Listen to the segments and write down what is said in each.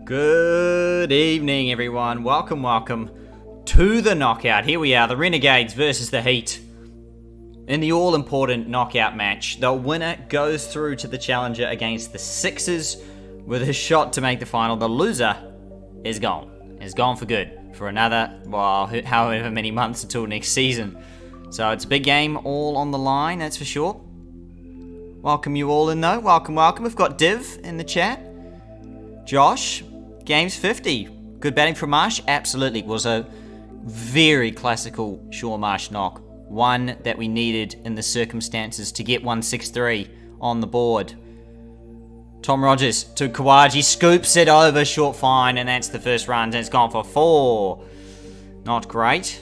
Good evening, everyone. Welcome to the knockout. Here we are, the Renegades versus the Heat. In the all-important knockout match, the winner goes through to the challenger against the Sixers with a shot to make the final. The loser is gone. Is gone for good for another, well, however many months until next season. So it's a big game all on the line, that's for sure. Welcome you all in though. Welcome. We've got Div in the chat. Josh, game's 50. Good batting from Marsh. Absolutely. It was a very classical Shaw Marsh knock. One that we needed in the circumstances to get 163 on the board. Tom Rogers to Kawaji. Scoops it over short fine, and that's the first run. And it's gone for 4. Not great,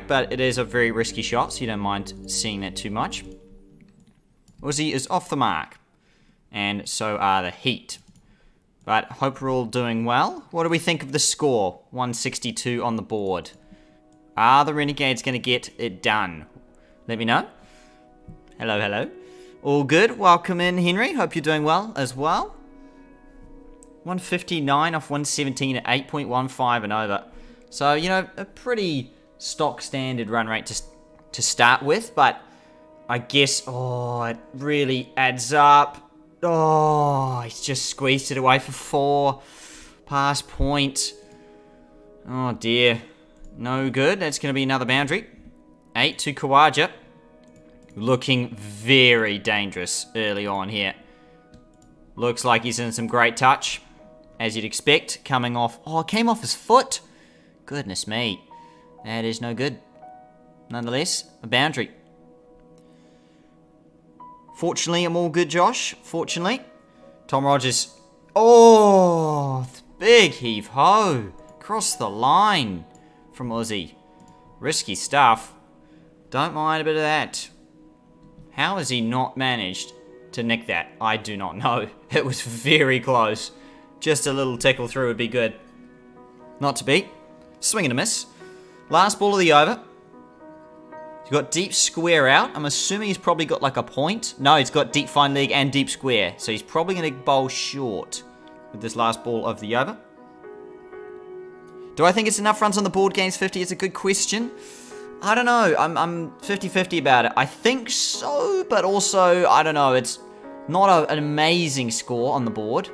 but it is a very risky shot, so you don't mind seeing that too much. Uzi is off the mark, and so are the Heat. But hope we're all doing well. What do we think of the score? 162 on the board. Are the Renegades going to get it done? Let me know. Hello. All good. Welcome in, Henry. Hope you're doing well as well. 159 off 117 at 8.15 and over. So, a pretty stock standard run rate to start with, but I guess, it really adds up. He's just squeezed it away for 4. Pass point. Oh, dear. No good. That's going to be another boundary. 8 to Kawaja. Looking very dangerous early on here. Looks like he's in some great touch, as you'd expect. Coming off. Oh, it came off his foot. Goodness me. That is no good. Nonetheless, a boundary. Fortunately, I'm all good, Josh. Fortunately. Tom Rogers. Oh, big heave-ho. Across the line from Aussie. Risky stuff. Don't mind a bit of that. How has he not managed to nick that? I do not know. It was very close. Just a little tickle through would be good. Not to beat. Swing and a miss. Last ball of the over. He's got deep square out. I'm assuming he's probably got like a point. No, he's got deep fine leg and deep square. So he's probably going to bowl short with this last ball of the over. Do I think it's enough runs on the board? Games 50. It's a good question. I don't know. I'm 50-50 about it. I think so, but also, I don't know. It's not an amazing score on the board.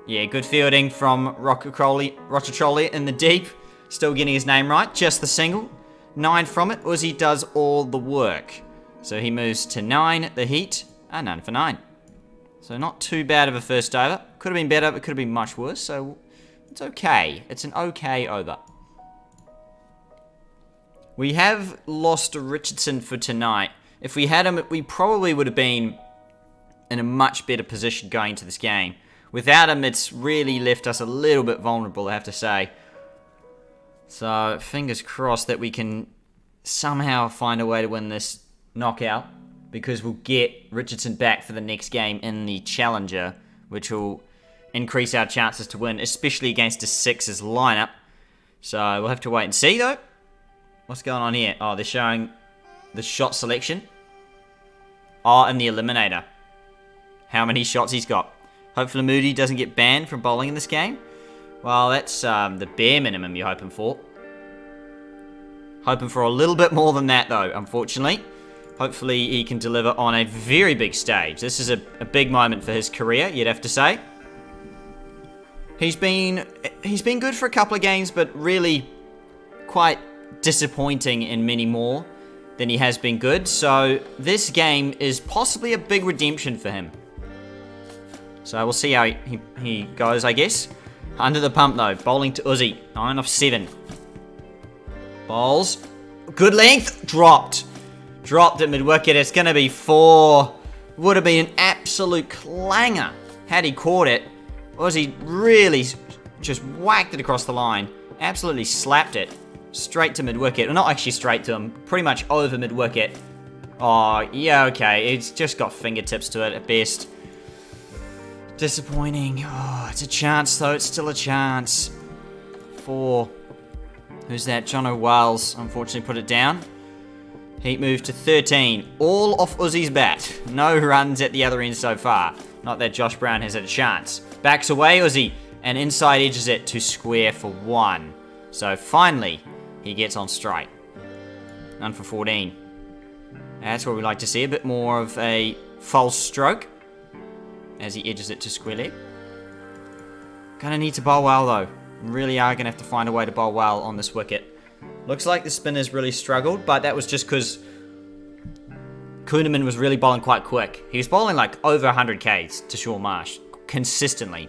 Yeah, good fielding from Rochatroli in the deep. Still getting his name right. Just the single. 9 from it. Uzi does all the work. So he moves to 9. The Heat are 9 for 9. So not too bad of a first over. Could have been better, but could have been much worse. So it's okay. It's an okay over. We have lost Richardson for tonight. If we had him, we probably would have been in a much better position going into this game. Without him, it's really left us a little bit vulnerable, I have to say. So, fingers crossed that we can somehow find a way to win this knockout, because we'll get Richardson back for the next game in the Challenger, which will increase our chances to win, especially against a Sixers lineup. So, we'll have to wait and see, though. What's going on here? Oh, they're showing the shot selection. Oh, and the eliminator. How many shots he's got. Hopefully Moody doesn't get banned from bowling in this game. Well, that's the bare minimum you're hoping for. Hoping for a little bit more than that, though, unfortunately. Hopefully he can deliver on a very big stage. This is a big moment for his career, you'd have to say. He's been good for a couple of games, but really quite disappointing in many more than he has been good. So this game is possibly a big redemption for him. So we'll see how he goes, I guess. Under the pump, though. Bowling to Uzi. 9 off 7. Bowls. Good length. Dropped. Dropped at mid-wicket. It's going to be 4. Would have been an absolute clanger had he caught it. Uzi really just whacked it across the line. Absolutely slapped it. Straight to mid-wicket. Well, not actually straight to him. Pretty much over mid-wicket. Oh, yeah, okay. It's just got fingertips to it at best. Disappointing. Oh, it's a chance, though. It's still a chance. 4. Who's that? Jono Wales, unfortunately, put it down. Heat moved to 13. All off Uzi's bat. No runs at the other end so far. Not that Josh Brown has had a chance. Backs away, Uzi. and inside edges it to square for 1. So finally, he gets on strike. None for 14. That's what we like to see, a bit more of a false stroke as he edges it to square leg. Gonna need to bowl well though. Really are gonna have to find a way to bowl well on this wicket. Looks like the spinners really struggled, but that was just because Kuhnemann was really bowling quite quick. He was bowling like over 100 Ks to Shaun Marsh consistently.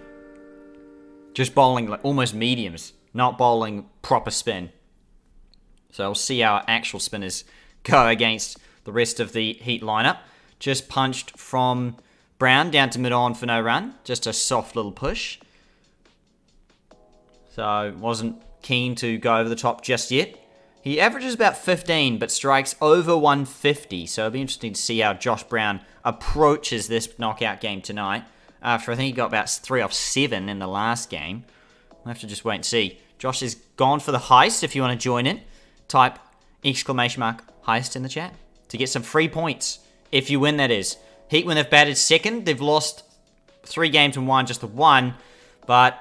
Just bowling like almost mediums, not bowling proper spin. So we'll see how actual spinners go against the rest of the Heat lineup. Just punched from Brown down to mid-on for no run. Just a soft little push. So wasn't keen to go over the top just yet. He averages about 15, but strikes over 150. So it'll be interesting to see how Josh Brown approaches this knockout game tonight. After I think he got about 3 off 7 in the last game. We'll have to just wait and see. Josh is gone for the heist. If you want to join in, type !heist in the chat to get some free points. If you win, that is. Heat, when they've batted second, they've lost 3 games and won just the 1. But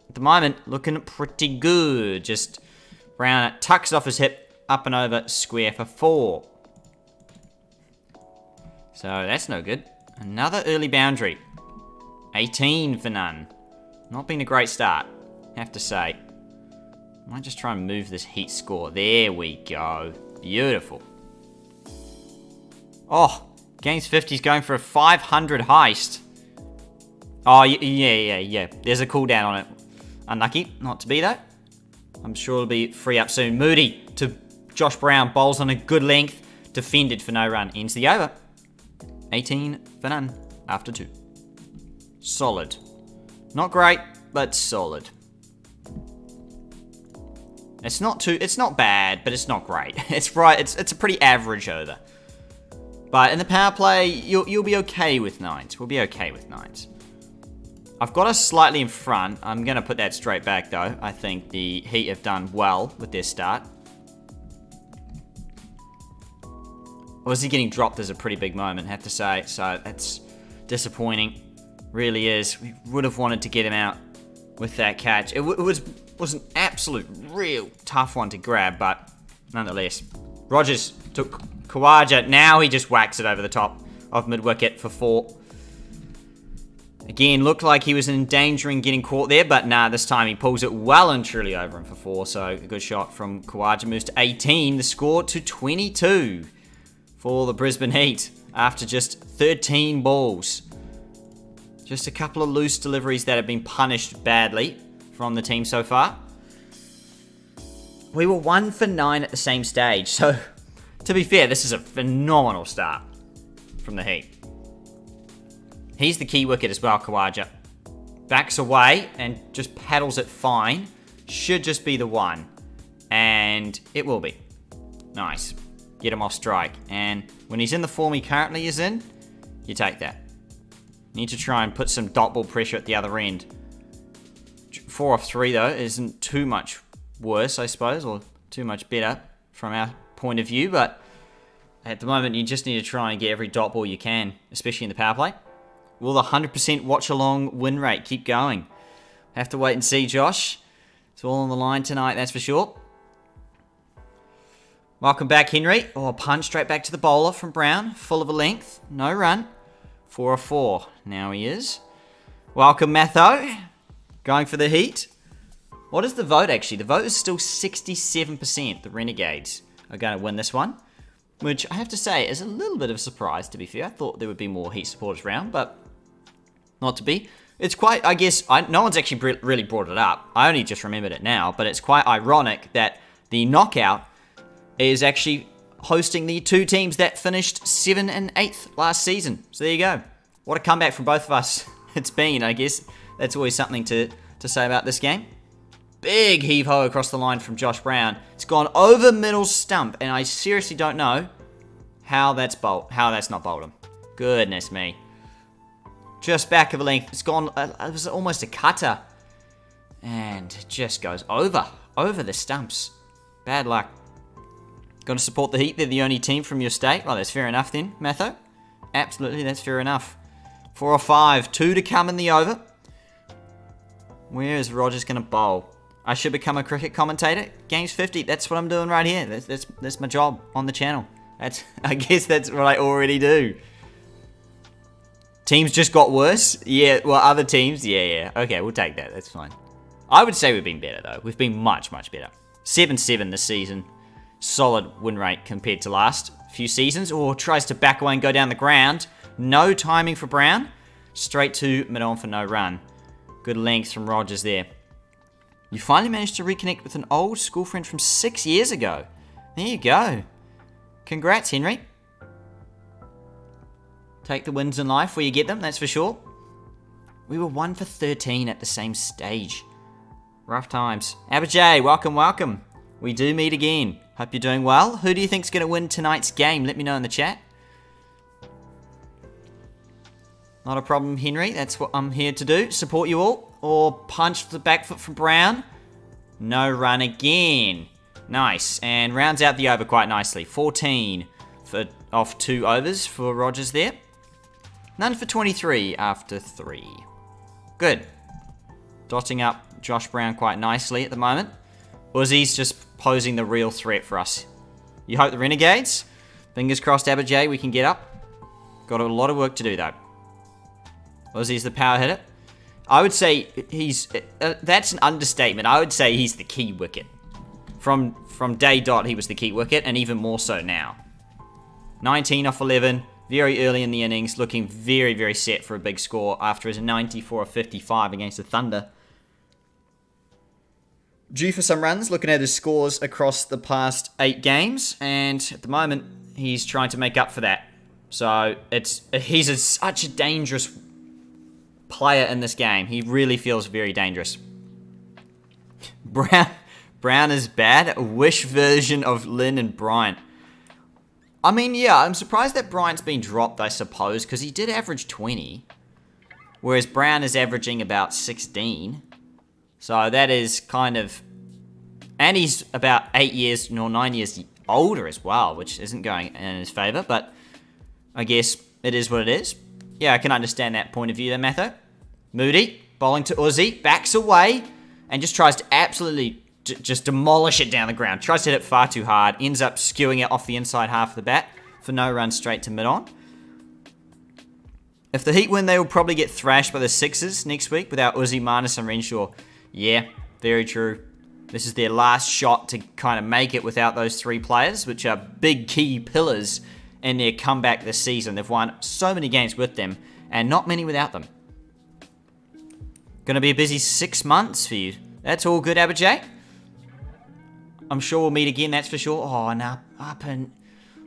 at the moment, looking pretty good. Just Brown tucks it off his hip, up and over, square for 4. So that's no good. Another early boundary. 18 for none. Not been a great start, have to say. Might just try and move this Heat score. There we go. Beautiful. Oh, games 50's going for a 500 heist. Oh, yeah. There's a cooldown on it. Unlucky not to be, though. I'm sure it'll be free up soon. Moody to Josh Brown. Bowls on a good length. Defended for no run. Ends the over. 18 for none after 2. Solid. Not great, but solid. It's not bad, but it's not great. It's right. It's a pretty average over. But in the power play, you'll be okay with 9s. We'll be okay with 9s. I've got us slightly in front. I'm going to put that straight back, though. I think the Heat have done well with their start. Obviously, getting dropped is a pretty big moment, I have to say. So that's disappointing. Really is. We would have wanted to get him out with that catch. It was an absolute, real tough one to grab, but nonetheless. Rogers took Khawaja. Now he just whacks it over the top of mid-wicket for 4. Again, looked like he was endangering getting caught there, but nah, this time he pulls it well and truly over him for 4. So a good shot from Khawaja. Moves to 18. The score to 22 for the Brisbane Heat after just 13 balls. Just a couple of loose deliveries that have been punished badly from the team so far. We were 1 for 9 at the same stage. So, to be fair, this is a phenomenal start from the Heat. He's the key wicket as well, Khawaja. Backs away and just paddles it fine. Should just be the 1. And it will be. Nice. Get him off strike. And when he's in the form he currently is in, you take that. Need to try and put some dot ball pressure at the other end. 4 off 3, though, isn't too much worse, I suppose, or too much better from our point of view. But at the moment, you just need to try and get every dot ball you can, especially in the power play. Will the 100% watch-along win rate keep going? Have to wait and see, Josh. It's all on the line tonight, that's for sure. Welcome back, Henry. Oh, punch straight back to the bowler from Brown. Full of a length. No run. 4 off 4. Now he is. Welcome, Matho. Going for the Heat. What is the vote, actually? The vote is still 67%. The Renegades are going to win this one. Which, I have to say, is a little bit of a surprise, to be fair. I thought there would be more Heat supporters around, but not to be. It's quite, I guess, no one's actually really brought it up. I only just remembered it now, but it's quite ironic that the knockout is actually hosting the 2 teams that finished 7th and 8th last season. So there you go. What a comeback from both of us it's been, I guess. That's always something to say about this game. Big heave-ho across the line from Josh Brown. It's gone over middle stump, and I seriously don't know how that's not bowled him. Goodness me. Just back of a length. It's gone, it was almost a cutter. And it just goes over the stumps. Bad luck. Going to support the Heat. They're the only team from your state. Well, that's fair enough then, Matho. Absolutely, that's fair enough. 4 or 5. 2 to come in the over. Where is Rogers going to bowl? I should become a cricket commentator. Games 50. That's what I'm doing right here. That's my job on the channel. I guess that's what I already do. Teams just got worse? Yeah, well, other teams, yeah. Okay, we'll take that. That's fine. I would say we've been better, though. We've been much, much better. 7-7 this season. Solid win rate compared to last few seasons. Or tries to back away and go down the ground. No timing for Brown. Straight to mid-on for no run. Good length from Rogers there. You finally managed to reconnect with an old school friend from 6 years ago. There you go. Congrats, Henry. Take the wins in life where you get them, that's for sure. We were 1 for 13 at the same stage. Rough times. Abajay, welcome. We do meet again. Hope you're doing well. Who do you think's going to win tonight's game? Let me know in the chat. Not a problem, Henry. That's what I'm here to do. Support you all. Or punch the back foot from Brown. No run again. Nice. And rounds out the over quite nicely. 14 off 2 overs for Rogers there. None for 23 after 3. Good. Dotting up Josh Brown quite nicely at the moment. Uzi's just posing the real threat for us. You hope the Renegades? Fingers crossed, Abajay, we can get up. Got a lot of work to do, though. Uzi's the power hitter. I would say he's... that's an understatement. I would say he's the key wicket. From day dot, he was the key wicket, and even more so now. 19 off 11. Very early in the innings, looking very, very set for a big score after his 94 of 55 against the Thunder. Due for some runs, looking at his scores across the past 8 games, and at the moment, he's trying to make up for that. So, he's such a dangerous player in this game. He really feels very dangerous. Brown is bad. A wish version of Lynn and Bryant. I mean, yeah, I'm surprised that Bryant's been dropped, I suppose, because he did average 20. Whereas Brown is averaging about 16. So that is kind of... And he's about 8 years, or 9 years older as well, which isn't going in his favour. But I guess it is what it is. Yeah, I can understand that point of view there, Matho. Moody, bowling to Uzi, backs away, and just tries to absolutely just demolish it down the ground. Tries to hit it far too hard, ends up skewing it off the inside half of the bat for no run straight to mid-on. If the Heat win, they will probably get thrashed by the Sixers next week without Uzi, Marnus, and Renshaw. Yeah, very true. This is their last shot to kind of make it without those 3 players, which are big key pillars in their comeback this season. They've won so many games with them, and not many without them. Going to be a busy 6 months for you. That's all good, Abajay. I'm sure we'll meet again, that's for sure. Oh, now up and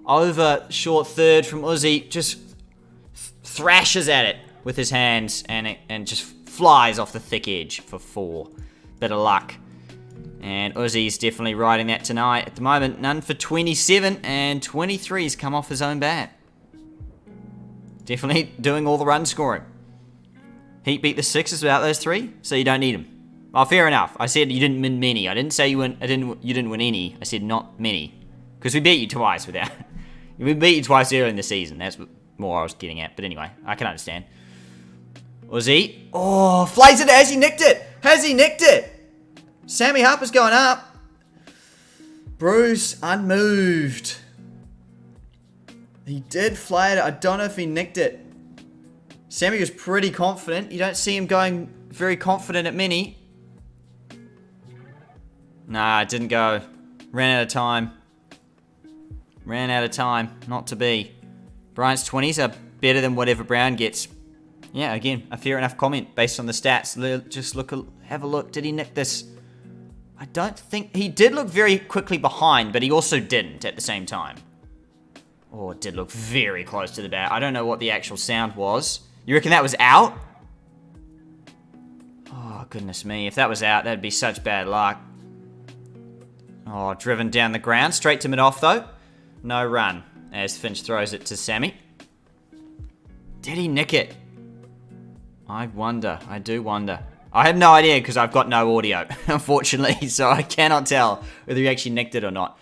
over short third from Uzi. Just thrashes at it with his hands and just flies off the thick edge for 4. Bit of luck. And Uzi's definitely riding that tonight. At the moment, none for 27 and 23's come off his own bat. Definitely doing all the run scoring. Heat beat the Sixers without those 3, so you don't need them. Oh, fair enough. I said you didn't win many. I didn't say you didn't win any. I said not many. Because we beat you twice without... we beat you twice earlier in the season. That's what more I was getting at. But anyway, I can understand. Uzi. Oh, flays it. Has he nicked it? Has he nicked it? Sammy Harper's going up. Bruce, unmoved. He did fly it. I don't know if he nicked it. Sammy was pretty confident. You don't see him going very confident at many. Nah, it didn't go. Ran out of time. Ran out of time. Not to be. Bryant's 20s are better than whatever Brown gets. Yeah, again, a fair enough comment based on the stats. Just have a look. Did he nick this? I don't think... He did look very quickly behind, but he also didn't at the same time. Oh, it did look very close to the bat. I don't know what the actual sound was. You reckon that was out? Oh, goodness me. If that was out, that'd be such bad luck. Oh, driven down the ground. Straight to mid-off, though. No run, as Finch throws it to Sammy. Did he nick it? I wonder. I do wonder. I have no idea because I've got no audio, unfortunately, so I cannot tell whether he actually nicked it or not.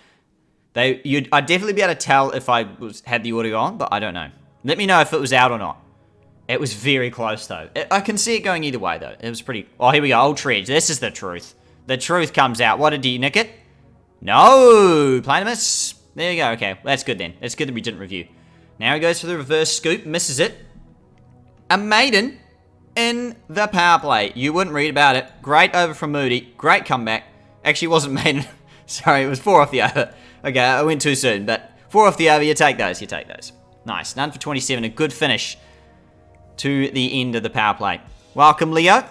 I'd definitely be able to tell if I had the audio on, but I don't know. Let me know if it was out or not. It was very close, though. I can see it going either way, though. It was pretty... Oh, here we go. Old Tredge. This is the truth. The truth comes out. What, did he nick it? No! Plain miss. There you go. Okay, that's good then. It's good that we didn't review. Now he goes for the reverse scoop. Misses it. A maiden in the power play. You wouldn't read about it. Great over from Moody. Great comeback. Actually, it wasn't maiden. Sorry, it was 4 off the over. Okay, I went too soon, but 4 off the over. You take those. You take those. Nice. None for 27. A good finish to the end of the power play. Welcome, Leo.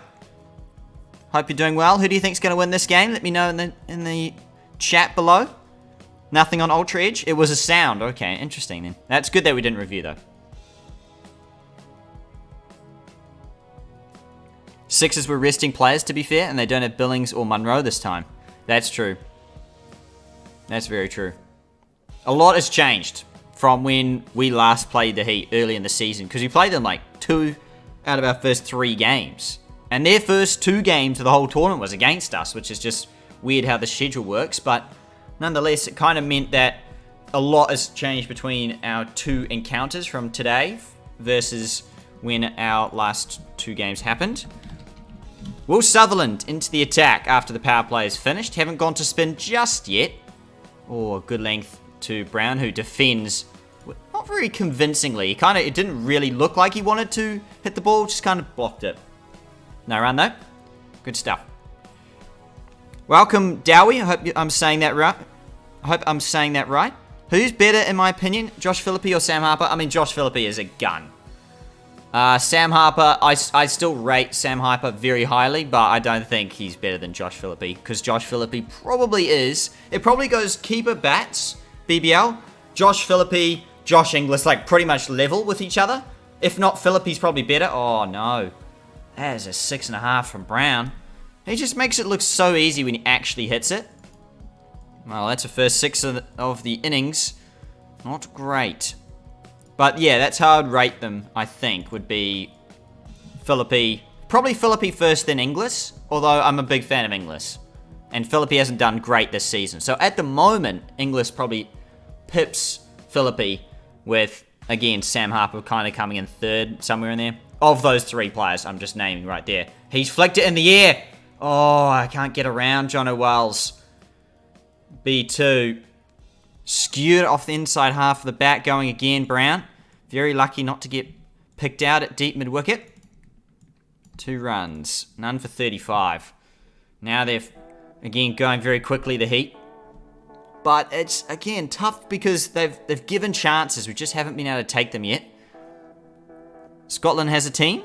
Hope you're doing well. Who do you think's going to win this game? Let me know in the chat below. Nothing on Ultra Edge. It was a sound. Okay, interesting then. That's good that we didn't review, though. Sixers were resting players, to be fair, and they don't have Billings or Munro this time. That's true. That's very true. A lot has changed from when we last played the Heat early in the season, because we played them like 2 out of our first 3 games. And their first 2 games of the whole tournament was against us, which is just weird how the schedule works. But nonetheless, it kind of meant that a lot has changed between our 2 encounters from today versus when our last 2 games happened. Will Sutherland into the attack after the power play is finished. Haven't gone to spin just yet. Oh, good length to Brown, who defends not very convincingly. It didn't really look like he wanted to hit the ball, just kind of blocked it. No run though. Good stuff. Welcome, Dowie. I hope I'm saying that right. Who's better, in my opinion, Josh Philippe or Sam Harper? I mean, Josh Philippe is a gun. Sam Harper, I still rate Sam Harper very highly, but I don't think he's better than Josh Philippe, because Josh Philippe probably is. It probably goes keeper bats, BBL. Josh Philippe, Josh Inglis, like pretty much level with each other. If not, Philippe's probably better. Oh, no. That is a 6.5 from Brown. He just makes it look so easy when he actually hits it. Well, that's the first 6 of the innings. Not great. But yeah, that's how I'd rate them, I think, would be Philippe. Probably Philippe first, then Inglis, although I'm a big fan of Inglis. And Philippe hasn't done great this season. So at the moment, Inglis probably pips Philippe with, again, Sam Harper kind of coming in third, somewhere in there. Of those 3 players I'm just naming right there. He's flicked it in the air. Oh, I can't get around John O'Wells. B2. Skewed off the inside half of the bat, going again, Brown. Very lucky not to get picked out at deep mid-wicket. 2 runs. None for 35. Now they're, again, going very quickly, the Heat. But it's, again, tough because they've given chances. We just haven't been able to take them yet. Scotland has a team?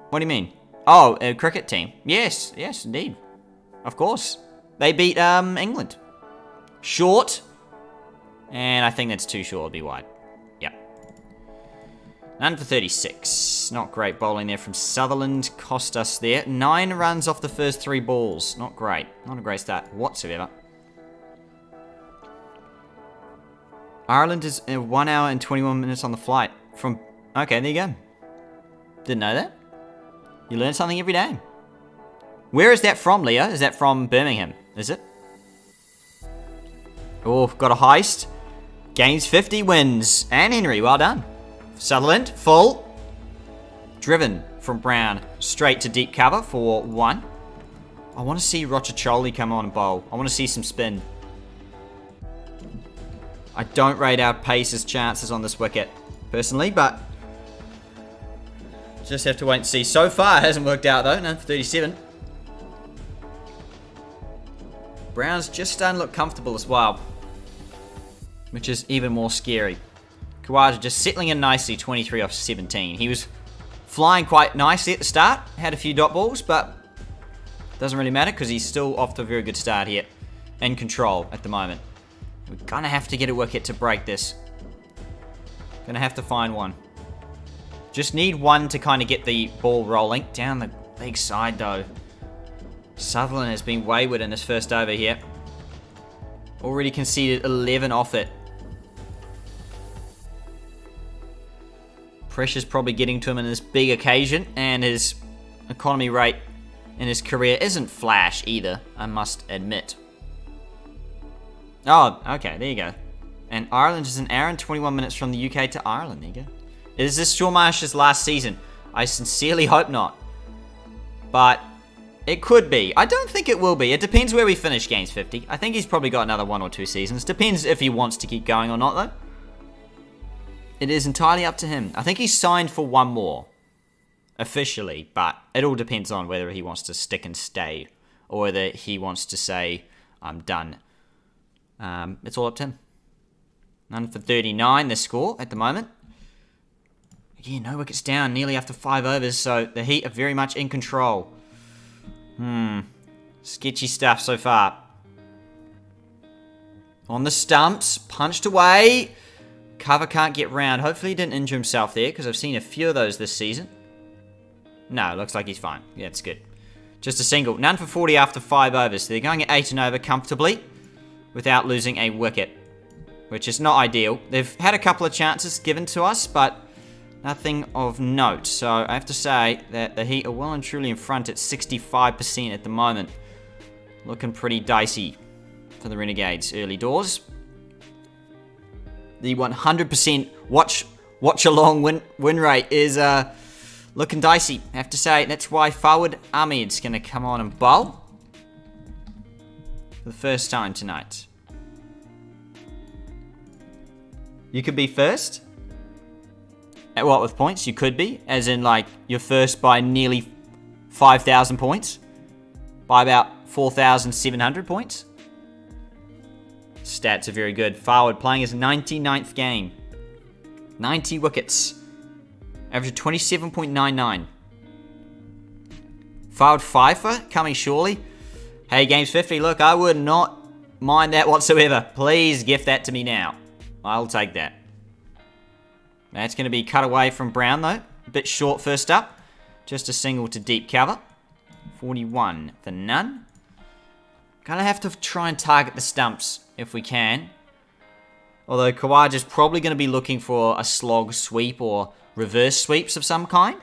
What do you mean? Oh, a cricket team. Yes, indeed. Of course. They beat England. Short. And I think that's too short. It'll be wide. Yep. None for 36. Not great bowling there from Sutherland. Cost us there. 9 runs off the first 3 balls. Not great. Not a great start whatsoever. Ireland is 1 hour and 21 minutes on the flight from... Okay, there you go. Didn't know that. You learn something every day. Where is that from, Leo? Is that from Birmingham? Is it? Oh, got a heist. Gains 50, wins. And Henry, well done. Sutherland, full. Driven from Brown straight to deep cover for 1. I want to see Rochacholi come on and bowl. I want to see some spin. I don't rate our pace's chances on this wicket, personally, but just have to wait and see. So far, it hasn't worked out, though. None for 37. Brown's just starting to look comfortable as well, which is even more scary. Khawaja just settling in nicely, 23 off 17. He was flying quite nicely at the start, had a few dot balls, but doesn't really matter because he's still off to a very good start here. In control at the moment. We're going to have to get a wicket to break this. Going to have to find one. Just need one to kind of get the ball rolling. Down the leg side though. Sutherland has been wayward in his first over here. Already conceded 11 off it. Pressure's probably getting to him in this big occasion, and his economy rate in his career isn't flash either, I must admit. Oh, okay, there you go. And Ireland is an hour and 21 minutes from the UK to Ireland, there you go. Is this Sean Marsh's last season? I sincerely hope not. But it could be. I don't think it will be. It depends where we finish Games 50. I think he's probably got another 1 or 2 seasons. Depends if he wants to keep going or not, though. It is entirely up to him. I think he's signed for 1 more. Officially. But it all depends on whether he wants to stick and stay. Or whether he wants to say, I'm done. It's all up to him. None for 39, the score at the moment. Yeah, no wickets down, nearly after 5 overs, so the Heat are very much in control. Sketchy stuff so far. On the stumps, punched away. Cover can't get round. Hopefully he didn't injure himself there, because I've seen a few of those this season. No, looks like he's fine. Yeah, it's good. Just a single. None for 40 after 5 overs, so they're going at 8 and over comfortably without losing a wicket, which is not ideal. They've had a couple of chances given to us, but nothing of note. So I have to say that the Heat are well and truly in front at 65% at the moment. Looking pretty dicey for the Renegades early doors. The 100% watch along win rate is looking dicey, I have to say. That's why forward Ahmed's going to come on and bowl for the first time tonight. You could be first. At what with points? You could be. As in, like, you're first by nearly 5,000 points. By about 4,700 points. Stats are very good. Forward playing his 99th game. 90 wickets. Average of 27.99. Forward Pfeiffer coming surely. Hey, Games 50, look, I would not mind that whatsoever. Please gift that to me now. I'll take that. That's going to be cut away from Brown, though. A bit short first up. Just a single to deep cover. 41 for none. Gonna have to try and target the stumps if we can. Although Khawaja's probably going to be looking for a slog sweep or reverse sweeps of some kind.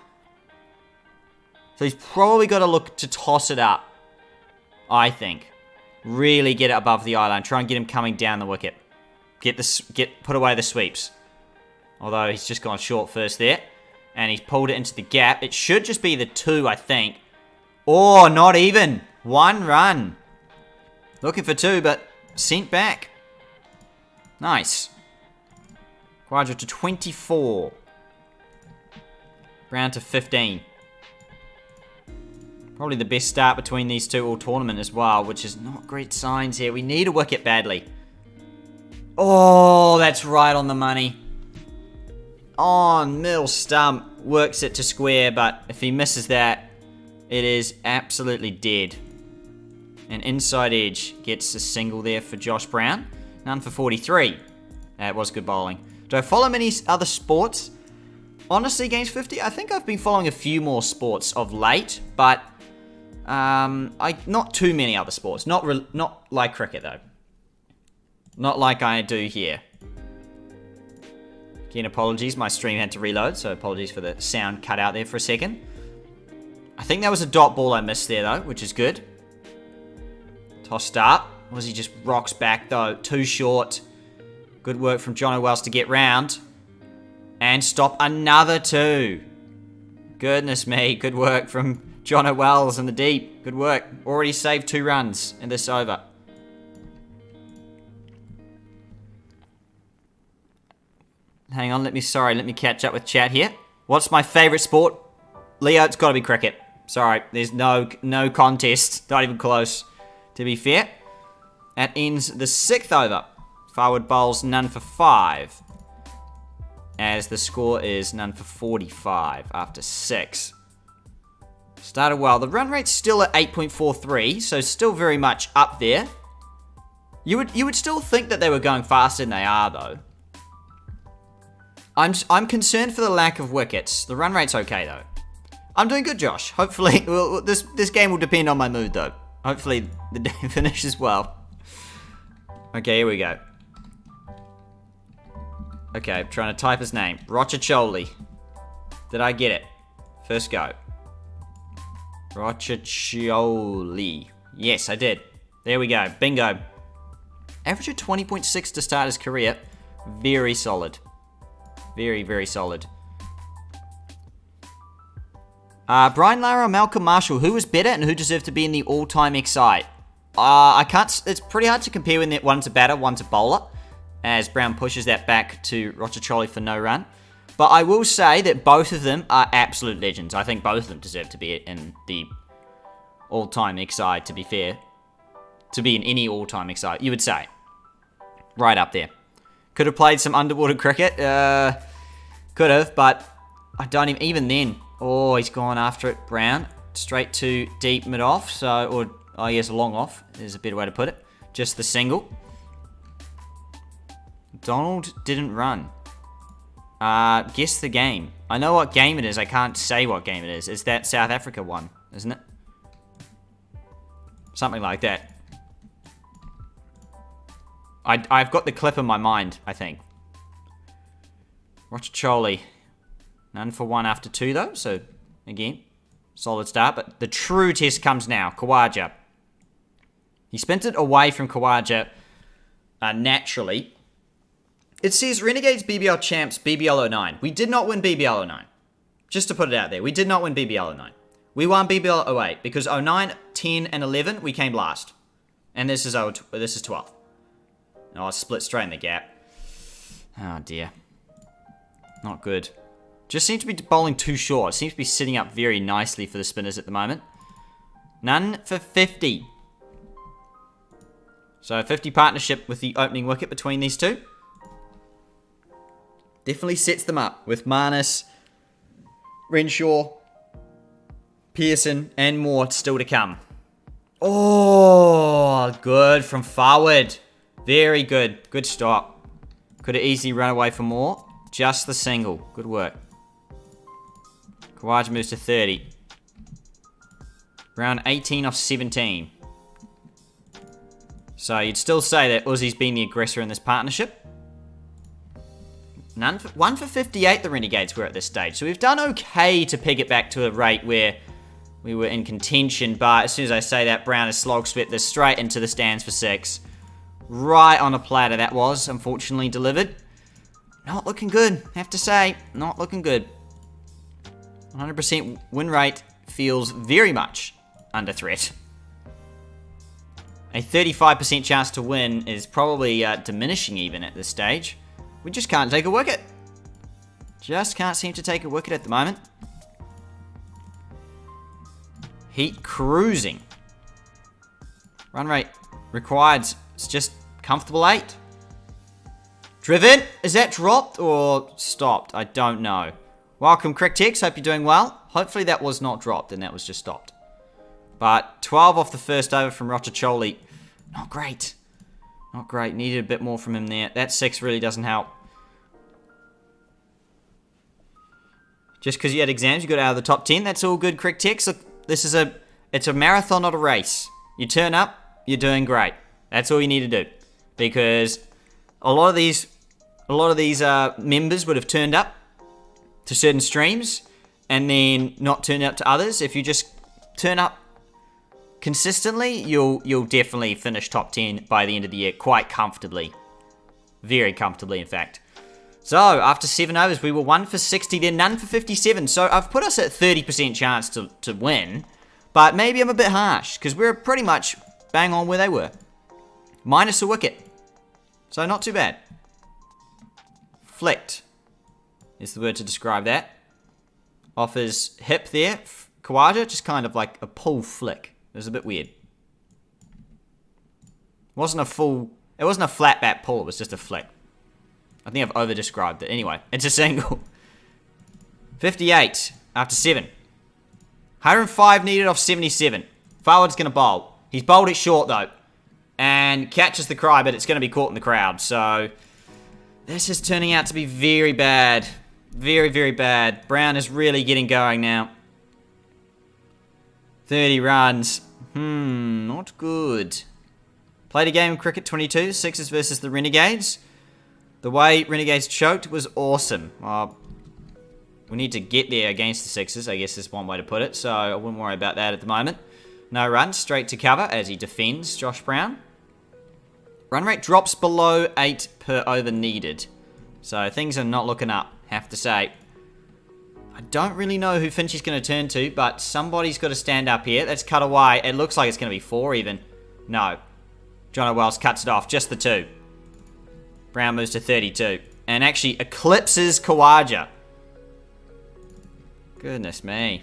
So he's probably got to look to toss it up, I think. Really get it above the eye line. Try and get him coming down the wicket. Put away the sweeps. Although he's just gone short first there. And he's pulled it into the gap. It should just be the 2, I think. Oh, not even. 1 run. Looking for 2, but sent back. Nice. Quadra to 24. Brown to 15. Probably the best start between these two all tournament as well, which is not great signs here. We need a wicket badly. Oh, that's right on the money. On middle stump, works it to square, but if he misses that, it is absolutely dead. And inside edge gets a single there for Josh Brown. None for 43. That was good bowling. Do I follow many other sports? Honestly, Games 50, I think I've been following a few more sports of late, but not too many other sports. Not like cricket, though. Not like I do here. Again, apologies. My stream had to reload, so apologies for the sound cut out there for a second. I think that was a dot ball I missed there, though, which is good. Tossed up. Was he just rocks back, though? Too short. Good work from Jono Wells to get round. And stop another 2. Goodness me. Good work from Jono Wells in the deep. Good work. Already saved 2 runs in this over. Hang on, let me catch up with chat here. What's my favourite sport? Leo, it's got to be cricket. Sorry, there's no contest. Not even close, to be fair. That ends the 6th over. Forward bowls none for 5. As the score is none for 45 after 6. Started well. The run rate's still at 8.43, so still very much up there. You would still think that they were going faster than they are, though. I'm concerned for the lack of wickets. The run rate's okay, though. I'm doing good, Josh. Hopefully, this game will depend on my mood, though. Hopefully, the day finishes well. Okay, here we go. Okay, I'm trying to type his name. Rochacholi. Did I get it? First go. Rochacholi. Yes, I did. There we go. Bingo. Average of 20.6 to start his career. Very solid. Very, very solid. Brian Lara or Malcolm Marshall, who was better and who deserved to be in the all-time XI? I can't. It's pretty hard to compare when one's a batter, one's a bowler, as Brown pushes that back to Rochacholi for no run. But I will say that both of them are absolute legends. I think both of them deserve to be in the all-time XI, to be fair. To be in any all-time XI, you would say. Right up there. Could have played some underwater cricket. Could have, but I don't even then. Oh, he's gone after it, Brown. Straight to deep mid-off, oh yes, long off is a better way to put it. Just the single. Donald didn't run. Guess the game. I know what game it is. I can't say what game it is. It's that South Africa one, isn't it? Something like that. I've got the clip in my mind, I think. Rochacholi. None for 1 after 2, though. So, again, solid start. But the true test comes now. Khawaja. He spent it away from Khawaja naturally. It says Renegades BBL Champs BBL 09. We did not win BBL 09. Just to put it out there. We did not win BBL 09. We won BBL 08 because 09, 10, and 11 we came last. And this is 12th. Oh, split straight in the gap. Oh, dear. Not good. Just seems to be bowling too short. Seems to be sitting up very nicely for the spinners at the moment. None for 50. So, a 50 partnership with the opening wicket between these two. Definitely sets them up with Marnus, Renshaw, Pearson, and more still to come. Oh, good from forward. Very good. Good stop. Could have easily run away for more. Just the single. Good work. Khawaja moves to 30. Round 18 off 17. So you'd still say that Uzi's been the aggressor in this partnership. 1 for 58 the Renegades were at this stage. So we've done okay to peg it back to a rate where we were in contention. But as soon as I say that, Brown has slog swept this straight into the stands for 6. Right on a platter that was, unfortunately delivered. Not looking good, have to say. Not looking good. 100% win rate feels very much under threat. A 35% chance to win is probably diminishing even at this stage. We just can't take a wicket. Just can't seem to take a wicket at the moment. Heat cruising. Run rate required is just comfortable 8. Driven, is that dropped or stopped? I don't know. Welcome, Cricktex. Hope you're doing well. Hopefully that was not dropped and that was just stopped. But 12 off the first over from Rochacholi. Not great. Not great. Needed a bit more from him there. That 6 really doesn't help. Just because you had exams, you got out of the top 10. That's all good, Cricktex. Look, it's a marathon, not a race. You turn up, you're doing great. That's all you need to do. Because a lot of these members would have turned up to certain streams and then not turned up to others. If you just turn up consistently, you'll definitely finish top 10 by the end of the year quite comfortably. Very comfortably, in fact. So, after 7 overs, we were 1 for 60, then none for 57. So, I've put us at 30% chance to win. But maybe I'm a bit harsh, because we're pretty much bang on where they were. Minus a wicket. So, not too bad. Flicked is the word to describe that. Off his hip there. Khawaja, just kind of like a pull flick. It was a bit weird. It wasn't a flat bat pull, it was just a flick. I think I've over-described it. Anyway, it's a single. 58 after 7. 105 needed off 77. Forward's going to bowl. He's bowled it short, though. And catches the cry, but it's going to be caught in the crowd. So, this is turning out to be very bad. Very, very bad. Brown is really getting going now. 30 runs. Not good. Played a game of cricket 22. Sixers versus the Renegades. The way Renegades choked was awesome. We need to get there against the Sixers, I guess is one way to put it. So I wouldn't worry about that at the moment. No runs, straight to cover as he defends Josh Brown. Run rate drops below 8 per over needed. So things are not looking up, have to say. I don't really know who Finchie's going to turn to, but somebody's got to stand up here. Let's cut away. It looks like it's going to be 4 even. No. Jono Wells cuts it off. Just the 2. Brown moves to 32. And actually eclipses Kawaja. Goodness me.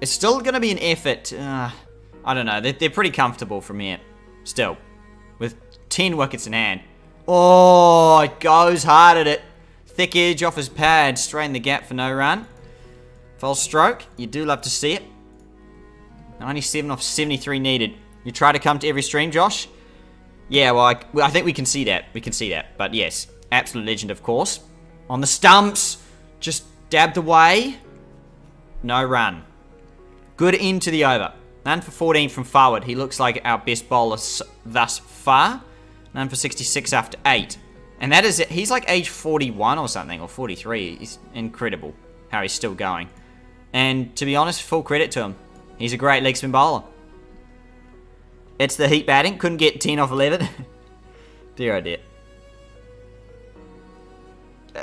It's still going to be an effort. I don't know. They're pretty comfortable from here. Still. With 10 wickets in hand. Oh, it goes hard at it. Thick edge off his pad. Straight in the gap for no run. False stroke. You do love to see it. 97 off 73 needed. You try to come to every stream, Josh? Yeah, well, I think we can see that. We can see that. But yes, absolute legend, of course. On the stumps. Just dabbed away. No run. Good end to the over. None for 14 from forward. He looks like our best bowler thus far. None for 66 after 8. And that is it. He's like age 41 or something, or 43. He's incredible how he's still going. And to be honest, full credit to him. He's a great leg spin bowler. It's the Heat batting. Couldn't get 10 off 11. Dear oh dear.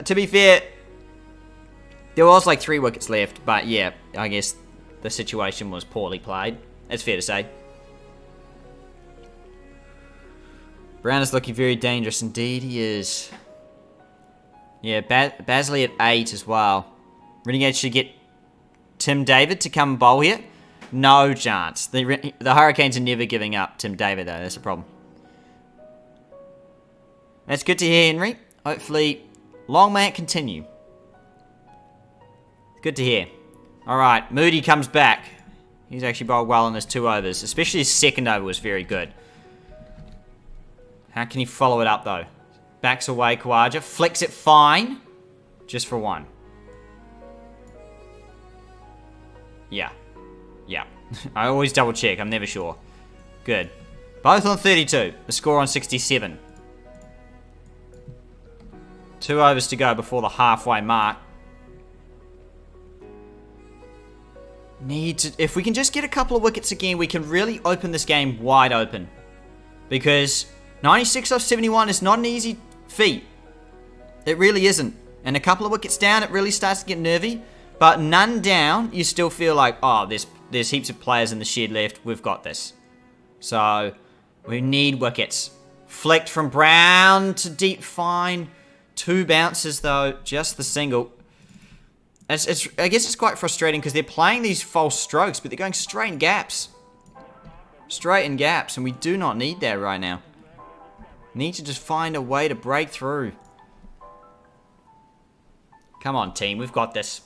To be fair, there was like 3 wickets left. But yeah, I guess the situation was poorly played. It's fair to say. Brown is looking very dangerous indeed. He is. Yeah, Basley at 8 as well. Renegades should get Tim David to come and bowl here. No chance. The Hurricanes are never giving up Tim David, though. That's a problem. That's good to hear, Henry. Hopefully, long may it continue. Good to hear. Alright, Moody comes back. He's actually bowled well in his 2 overs. Especially his second over was very good. How can he follow it up, though? Backs away, Kawaja. Flicks it fine. Just for 1. Yeah. Yeah. I always double check. I'm never sure. Good. Both on 32. The score on 67. 2 overs to go before the halfway mark. If we can just get a couple of wickets again, we can really open this game wide open. Because 96 off 71 is not an easy feat. It really isn't. And a couple of wickets down, it really starts to get nervy. But none down, you still feel like, oh, there's heaps of players in the shed left. We've got this. So, we need wickets. Flicked from Brown to deep fine. 2 bounces, though. Just the single. I guess it's quite frustrating because they're playing these false strokes, but they're going straight in gaps. Straight in gaps, and we do not need that right now. Need to just find a way to break through. Come on, team. We've got this.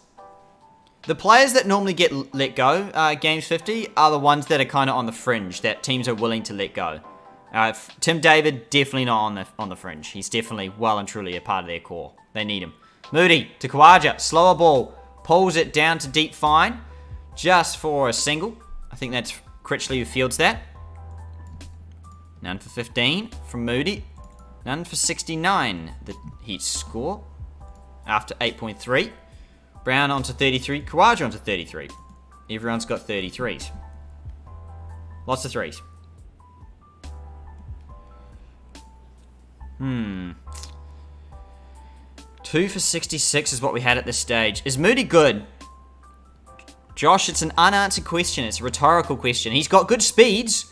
The players that normally get let go, Games 50, are the ones that are kind of on the fringe, that teams are willing to let go. Tim David, definitely not on the fringe. He's definitely well and truly a part of their core. They need him. Moody to Kawaja. Slower ball. Pulls it down to deep fine. Just for a single. I think that's Critchley who fields that. None for 15 from Moody. None for 69. The Heat score after 8.3. Brown onto 33. Kawaja onto 33. Everyone's got 33s. Lots of 3s. 2 for 66 is what we had at this stage. Is Moody good? Josh, it's an unanswered question. It's a rhetorical question. He's got good speeds,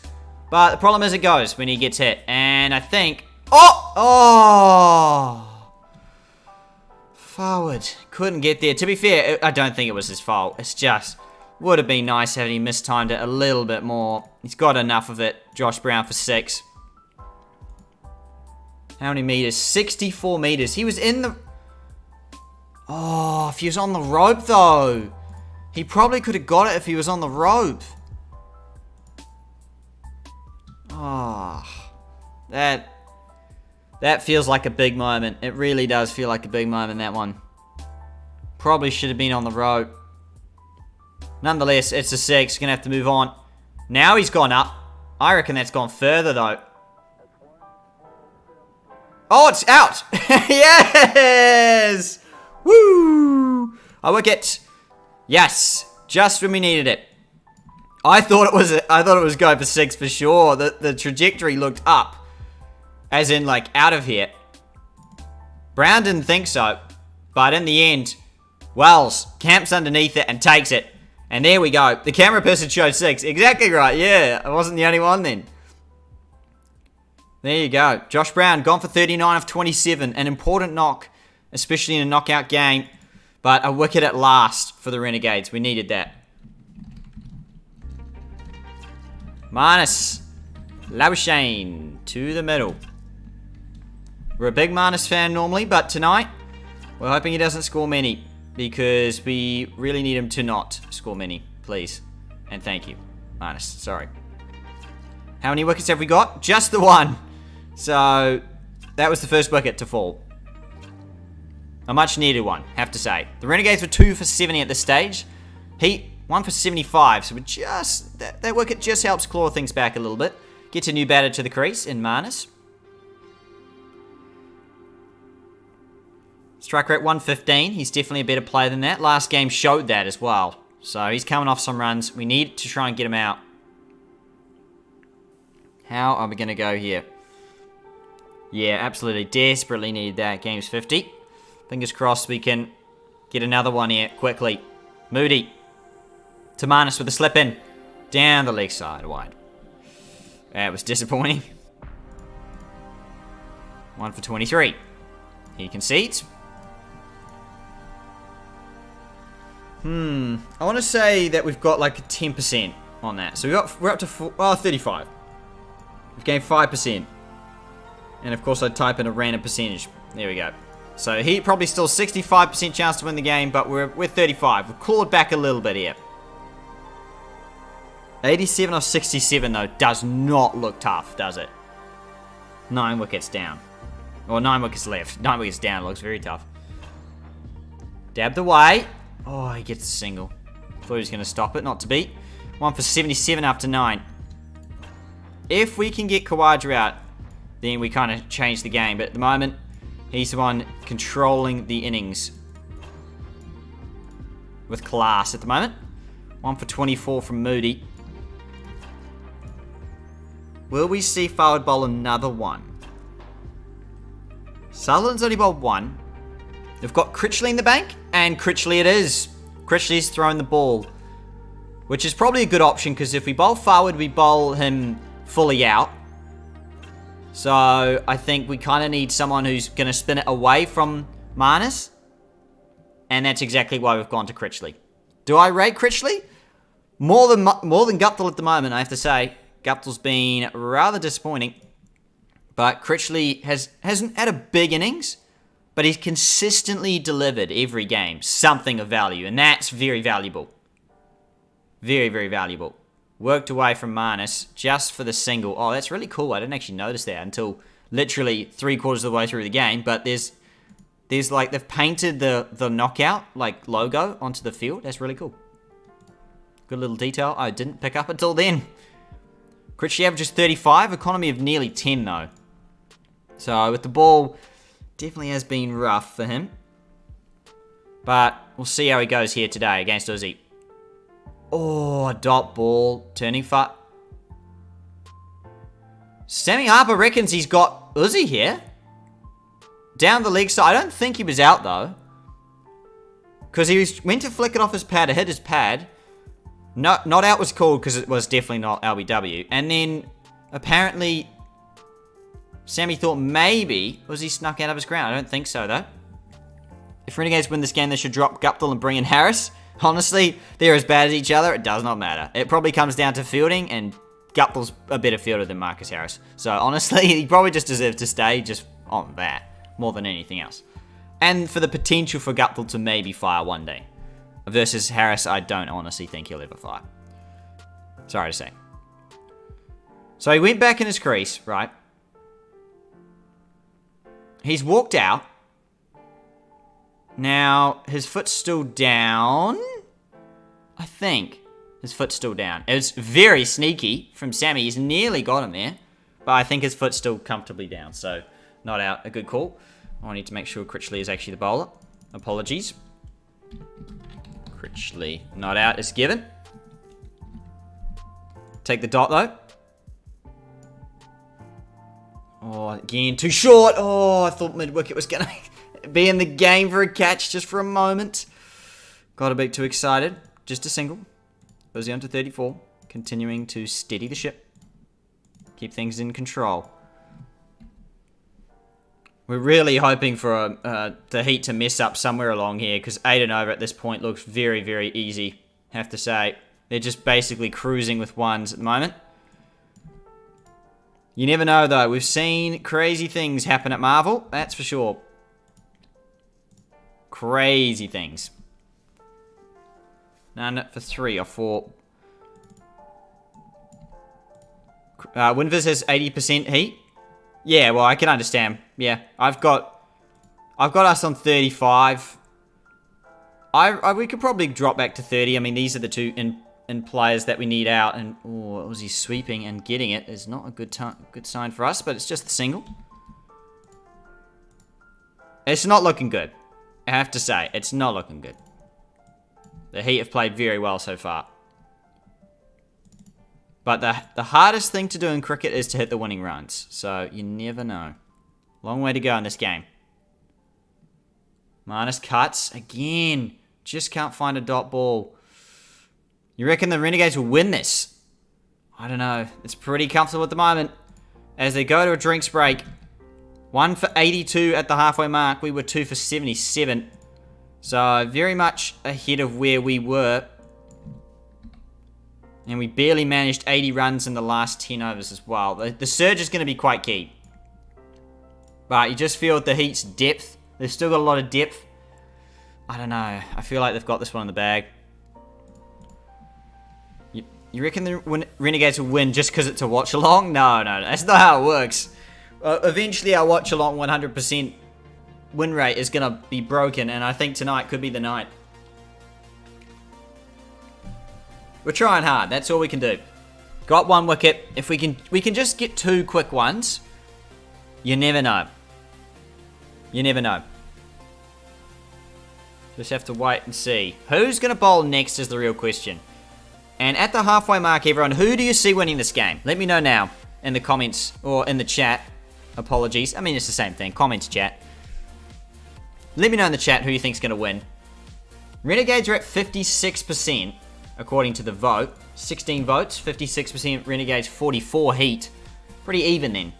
but the problem is it goes when he gets hit. And I think... Oh! Forward. Couldn't get there. To be fair, I don't think it was his fault. It's just... Would have been nice having he mistimed it a little bit more. He's got enough of it. Josh Brown for 6. How many meters? 64 meters. He was in the... Oh, if he was on the rope, though. He probably could have got it if he was on the rope. Oh. That feels like a big moment. It really does feel like a big moment, that one. Probably should have been on the rope. Nonetheless, it's a 6. Gonna have to move on. Now he's gone up. I reckon that's gone further, though. Oh, it's out! Yes! Woo! A wicket. Yes, just when we needed it. I thought it was going for 6 for sure. The trajectory looked up, as in like out of here. Brown didn't think so. But in the end, Wells camps underneath it and takes it. And there we go. The camera person showed 6. Exactly right. Yeah, I wasn't the only one then. There you go. Josh Brown gone for 39 of 27. An important knock, especially in a knockout game. But a wicket at last for the Renegades. We needed that. Marnus Labuschagne to the middle. We're a big Marnus fan normally, but tonight we're hoping he doesn't score many because we really need him to not score many, please. And thank you, Marnus. Sorry. How many wickets have we got? Just the one. So that was the first wicket to fall. A much needed one, have to say. The Renegades were 2 for 70 at this stage. Heat 1 for 75, so we're just that wicket just helps claw things back a little bit. Gets a new batter to the crease in Marnus. Strike rate 115. He's definitely a better player than that. Last game showed that as well. So he's coming off some runs. We need to try and get him out. How are we going to go here? Yeah, absolutely. Desperately need that. Game's 50. Fingers crossed we can get another one here quickly. Moody. To Marnus with a slip in. Down the leg side, wide. That was disappointing. 1 for 23. He concedes. I want to say that we've got like a 10% on that. So we're up to 35. We've gained 5%. And of course I type in a random percentage. There we go. So he probably still 65% chance to win the game, but we're 35. We've clawed back a little bit here. 87 of 67 though does not look tough, does it? 9 wickets down. Or 9 wickets left. 9 wickets down looks very tough. Dabbed away. Oh, he gets a single. Thought he was going to stop it, not to beat. 1 for 77 after 9. If we can get Khawaja out, then we kind of change the game. But at the moment, he's the one controlling the innings. With class at the moment. 1 for 24 from Moody. Will we see forward bowl another one? Sutherland's only bowled 1. We've got Critchley in the bank, and Critchley it is. Critchley's thrown the ball, which is probably a good option, because if we bowl forward, we bowl him fully out. So I think we kind of need someone who's going to spin it away from Marnus, and that's exactly why we've gone to Critchley. Do I rate Critchley? More than Guptill at the moment, I have to say. Guptill's been rather disappointing, but Critchley hasn't had a big innings. But he's consistently delivered every game something of value, and that's very valuable. Very, very valuable. Worked away from Marnus just for the single. Oh, that's really cool. I didn't actually notice that until literally 3/4 of the way through the game. But there's like, they've painted the knockout like logo onto the field. That's really cool. Good little detail I didn't pick up until then. Critchley averages 35, economy of nearly 10 though. So with the ball, definitely has been rough for him. But we'll see how he goes here today against Uzi. Oh, a dot ball. Turning far. Sammy Harper reckons he's got Uzi here. Down the leg side. I don't think he was out though. Because he went to flick it off his pad. It hit his pad. No, not out was called because it was definitely not LBW. And then apparently Sammy thought maybe Uzi snuck out of his ground. I don't think so, though. If Renegades win this game, they should drop Guptill and bring in Harris. Honestly, they're as bad as each other. It does not matter. It probably comes down to fielding, and Guptill's a better fielder than Marcus Harris. So, honestly, he probably just deserves to stay just on that more than anything else. And for the potential for Guptill to maybe fire one day. Versus Harris, I don't honestly think he'll ever fire. Sorry to say. So, he went back in his crease, right? He's walked out. Now, his foot's still down. I think his foot's still down. It was very sneaky from Sammy. He's nearly got him there. But I think his foot's still comfortably down. So, not out. A good call. I need to make sure Critchley is actually the bowler. Apologies. Critchley not out is given. Take the dot, though. Oh, again, too short. Oh, I thought mid-wicket was going to be in the game for a catch just for a moment. Got a bit too excited. Just a single. Goes down to 34. Continuing to steady the ship. Keep things in control. We're really hoping for the Heat to mess up somewhere along here, because 8 and over at this point looks very, very easy, have to say. They're just basically cruising with ones at the moment. You never know, though. We've seen crazy things happen at Marvel, that's for sure. Crazy things. None for 3 or 4. Winvers has 80% Heat. Yeah, well, I can understand. Yeah, I've got us on 35. We could probably drop back to 30. I mean, these are the two in players that we need out. And oh, was he sweeping and getting it? Is not a good sign for us, but it's just the single. It's not looking good. I have to say, it's not looking good. The Heat have played very well so far. But the hardest thing to do in cricket is to hit the winning runs. So, you never know. Long way to go in this game. Minus cuts. Again. Just can't find a dot ball. You reckon the Renegades will win this? I don't know. It's pretty comfortable at the moment. As they go to a drinks break. 1 for 82 at the halfway mark. We were 2 for 77. So, very much ahead of where we were. And we barely managed 80 runs in the last 10 overs as well. The surge is going to be quite key. But you just feel the Heat's depth. They've still got a lot of depth. I don't know. I feel like they've got this one in the bag. You reckon the Renegades will win just because it's a watch-along? No. That's not how it works. Eventually our watch-along 100% win rate is going to be broken. And I think tonight could be the night. We're trying hard. That's all we can do. Got 1 wicket. If we can just get 2 quick ones. You never know. You never know. Just have to wait and see. Who's going to bowl next is the real question. And at the halfway mark, everyone, who do you see winning this game? Let me know now in the comments or in the chat. Apologies. I mean, it's the same thing. Comments, chat. Let me know in the chat who you think's going to win. Renegades are at 56%. According to the vote. 16 votes, 56% Renegades, 44 Heat. Pretty even then.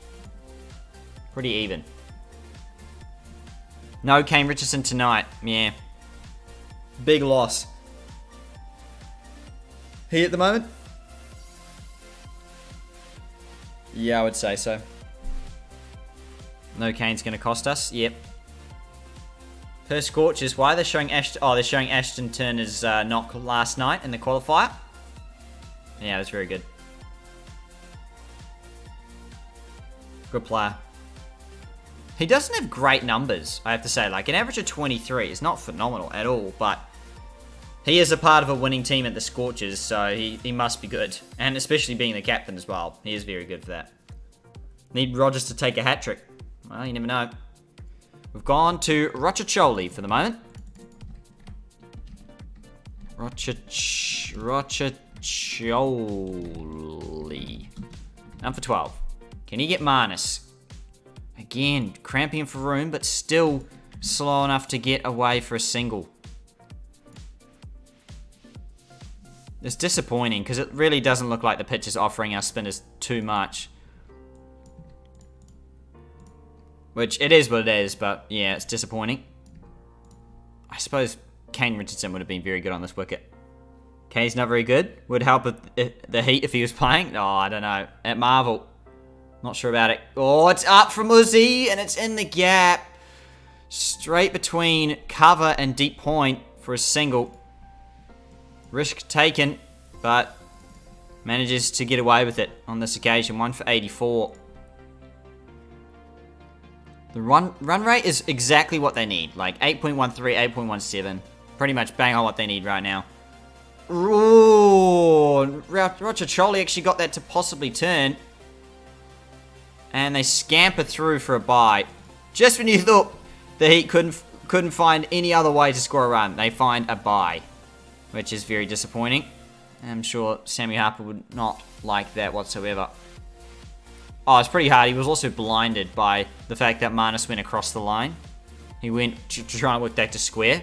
Pretty even. No Kane Richardson tonight. Yeah. Big loss. Heat at the moment? Yeah, I would say so. No Kane's going to cost us. Yep. Per Scorchers, why are they showing Ashton? Oh, they're showing Ashton Turner's knock last night in the qualifier. Yeah, it was very good. Good player. He doesn't have great numbers, I have to say. Like, an average of 23 is not phenomenal at all, but he is a part of a winning team at the Scorchers, so he must be good. And especially being the captain as well. He is very good for that. Need Rogers to take a hat-trick. Well, you never know. We've gone to Rochacholi for the moment. Rochacholi. Down for 12. Can he get minus? Again, cramping for room, but still slow enough to get away for a single. It's disappointing because it really doesn't look like the pitch is offering our spinners too much. Which, it is what it is, but yeah, it's disappointing. I suppose Kane Richardson would have been very good on this wicket. Kane's not very good. Would help with the Heat if he was playing. Oh, I don't know. At Marvel. Not sure about it. Oh, it's up from Uzi, and it's in the gap. Straight between cover and deep point for a single. Risk taken, but manages to get away with it on this occasion. 1 for 84. The run rate is exactly what they need. Like 8.13, 8.17. Pretty much bang on what they need right now. Ooh, Rochacholi actually got that to possibly turn. And they scamper through for a bye. Just when you thought the Heat couldn't find any other way to score a run, they find a bye. Which is very disappointing. I'm sure Sammy Harper would not like that whatsoever. Oh, it's pretty hard. He was also blinded by the fact that Marnus went across the line. He went to try and work that to square.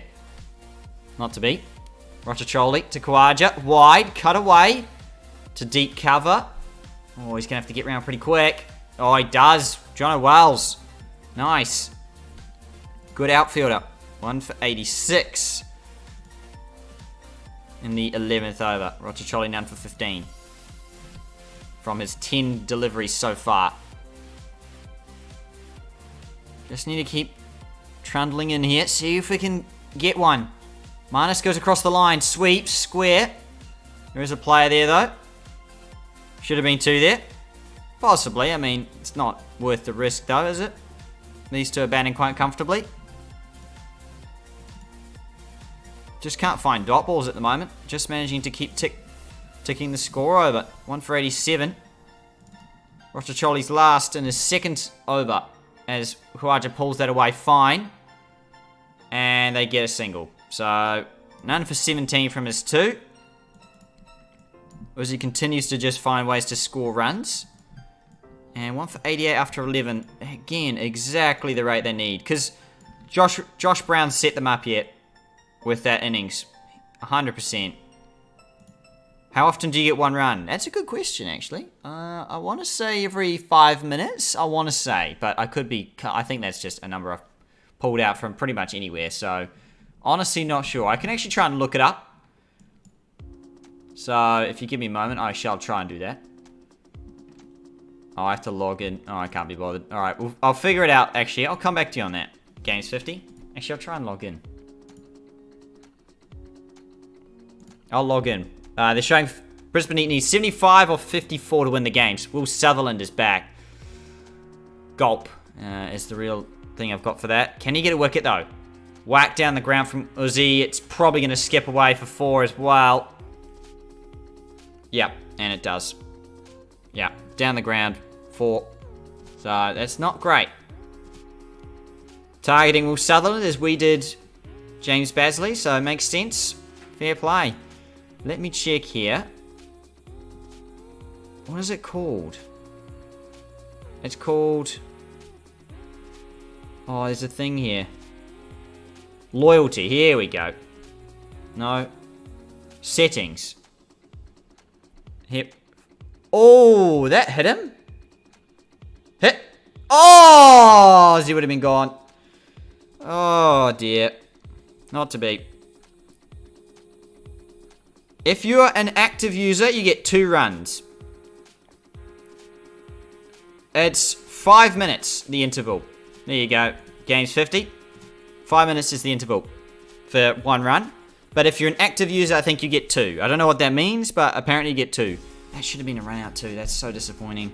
Not to be. Rotacholi to Kawaja. Wide. Cut away. To deep cover. Oh, he's going to have to get around pretty quick. Oh, he does. Jono Wells. Nice. Good outfielder. 1 for 86. In the 11th over. Rotacholi none for 15. From his 10 deliveries so far. Just need to keep trundling in here. See if we can get one. Marnus goes across the line. Sweeps. Square. There is a player there, though. Should have been 2 there. Possibly. I mean, it's not worth the risk, though, is it? These two are batting quite comfortably. Just can't find dot balls at the moment. Just managing to keep ticking the score over. 1 for 87. Rotacholi's last in his second over. As Huaja pulls that away fine. And they get a single. So, none for 17 from his 2. As he continues to just find ways to score runs. And 1 for 88 after 11. Again, exactly the rate they need. Because Josh Brown set them up yet. With that innings. 100%. How often do you get 1 run? That's a good question, actually. I want to say every 5 minutes. I want to say. But I could be... I think that's just a number I've pulled out from pretty much anywhere. So, honestly not sure. I can actually try and look it up. So, if you give me a moment, I shall try and do that. Oh, I have to log in. Oh, I can't be bothered. Alright, well, I'll figure it out, actually. I'll come back to you on that. Games 50. Actually, I'll try and log in. I'll log in. They're showing Brisbane Heat needs 75 or 54 to win the games. Will Sutherland is back. Gulp is the real thing I've got for that. Can he get a wicket, though? Whack down the ground from Uzi. It's probably going to skip away for 4 as well. Yep, and it does. Yeah, down the ground. 4. So, that's not great. Targeting Will Sutherland as we did James Basley, so it makes sense. Fair play. Let me check here. What is it called? It's called... Oh, there's a thing here. Loyalty. Here we go. No. Settings. Yep. Oh, that hit him. Hit. Oh, he would have been gone. Oh, dear. Not to be. If you're an active user, you get 2 runs. It's 5 minutes, the interval. There you go. Game's 50. 5 minutes is the interval for 1 run. But if you're an active user, I think you get 2. I don't know what that means, but apparently you get 2. That should have been a run out too. That's so disappointing.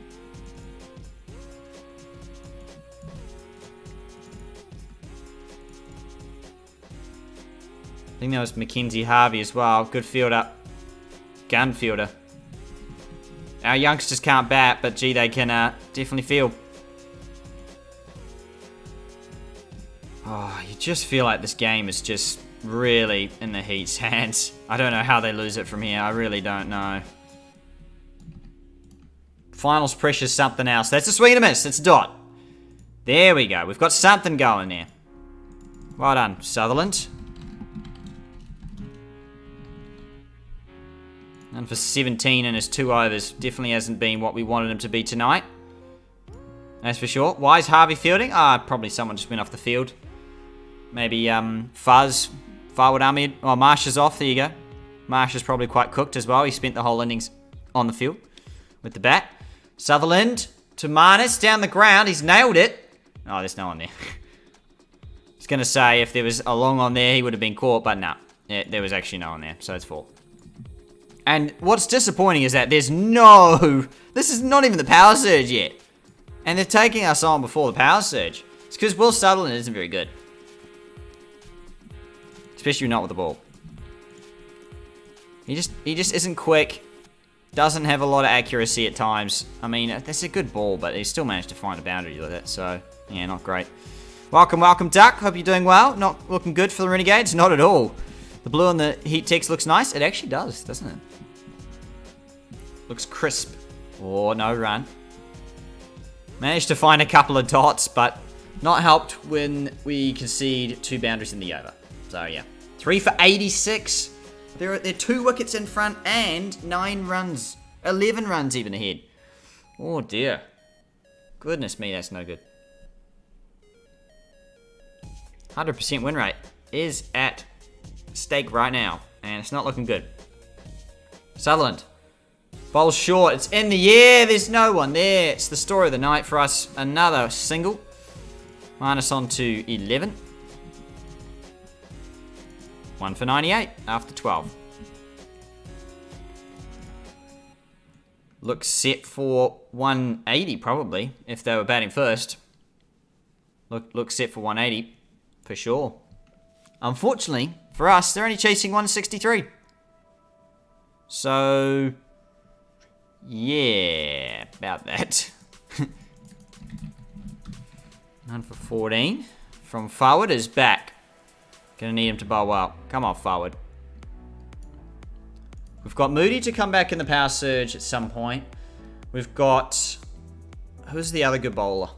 I think that was Mackenzie Harvey as well. Good fielder. Gun fielder. Our youngsters can't bat, but gee, they can definitely field. Oh, you just feel like this game is just really in the Heat's hands. I don't know how they lose it from here. I really don't know. Finals pressure's something else. That's a swing and a miss. It's a dot. There we go. We've got something going there. Well done, Sutherland. And for 17 in his 2 overs. Definitely hasn't been what we wanted him to be tonight. That's for sure. Why is Harvey fielding? Probably someone just went off the field. Maybe Fuzz. Farwood Ahmed. Oh, Marsh is off. There you go. Marsh is probably quite cooked as well. He spent the whole innings on the field with the bat. Sutherland to Marnus. Down the ground. He's nailed it. Oh, there's no one there. I was going to say if there was a long on there, he would have been caught. But no. Yeah, there was actually no one there. So it's 4. And what's disappointing is that there's no... This is not even the power surge yet. And they're taking us on before the power surge. It's because Will Sutherland isn't very good. Especially not with the ball. He just isn't quick. Doesn't have a lot of accuracy at times. I mean, that's a good ball, but he still managed to find a boundary with it. So, yeah, not great. Welcome, welcome, Duck. Hope you're doing well. Not looking good for the Renegades. Not at all. The blue on the Heat text looks nice. It actually does, doesn't it? Looks crisp. Oh, no run. Managed to find a couple of dots, but Not helped when we concede 2 boundaries in the over. So, yeah. 3 for 86. They're 2 wickets in front and 9 runs. 11 runs even ahead. Oh, dear. Goodness me, that's no good. 100% win rate is at stake right now. And it's not looking good. Sutherland. Bowls short. It's in the air. There's no one there. It's the story of the night for us. Another single. Minus on to 11. 1 for 98 after 12. Looks set for 180 probably, if they were batting first. Looks set for 180 for sure. Unfortunately, for us, they're only chasing 163. So, yeah, about that. 9 for 14 from forward is back. Gonna need him to bowl well. Come on, forward. We've got Moody to come back in the power surge at some point. We've got... Who's the other good bowler?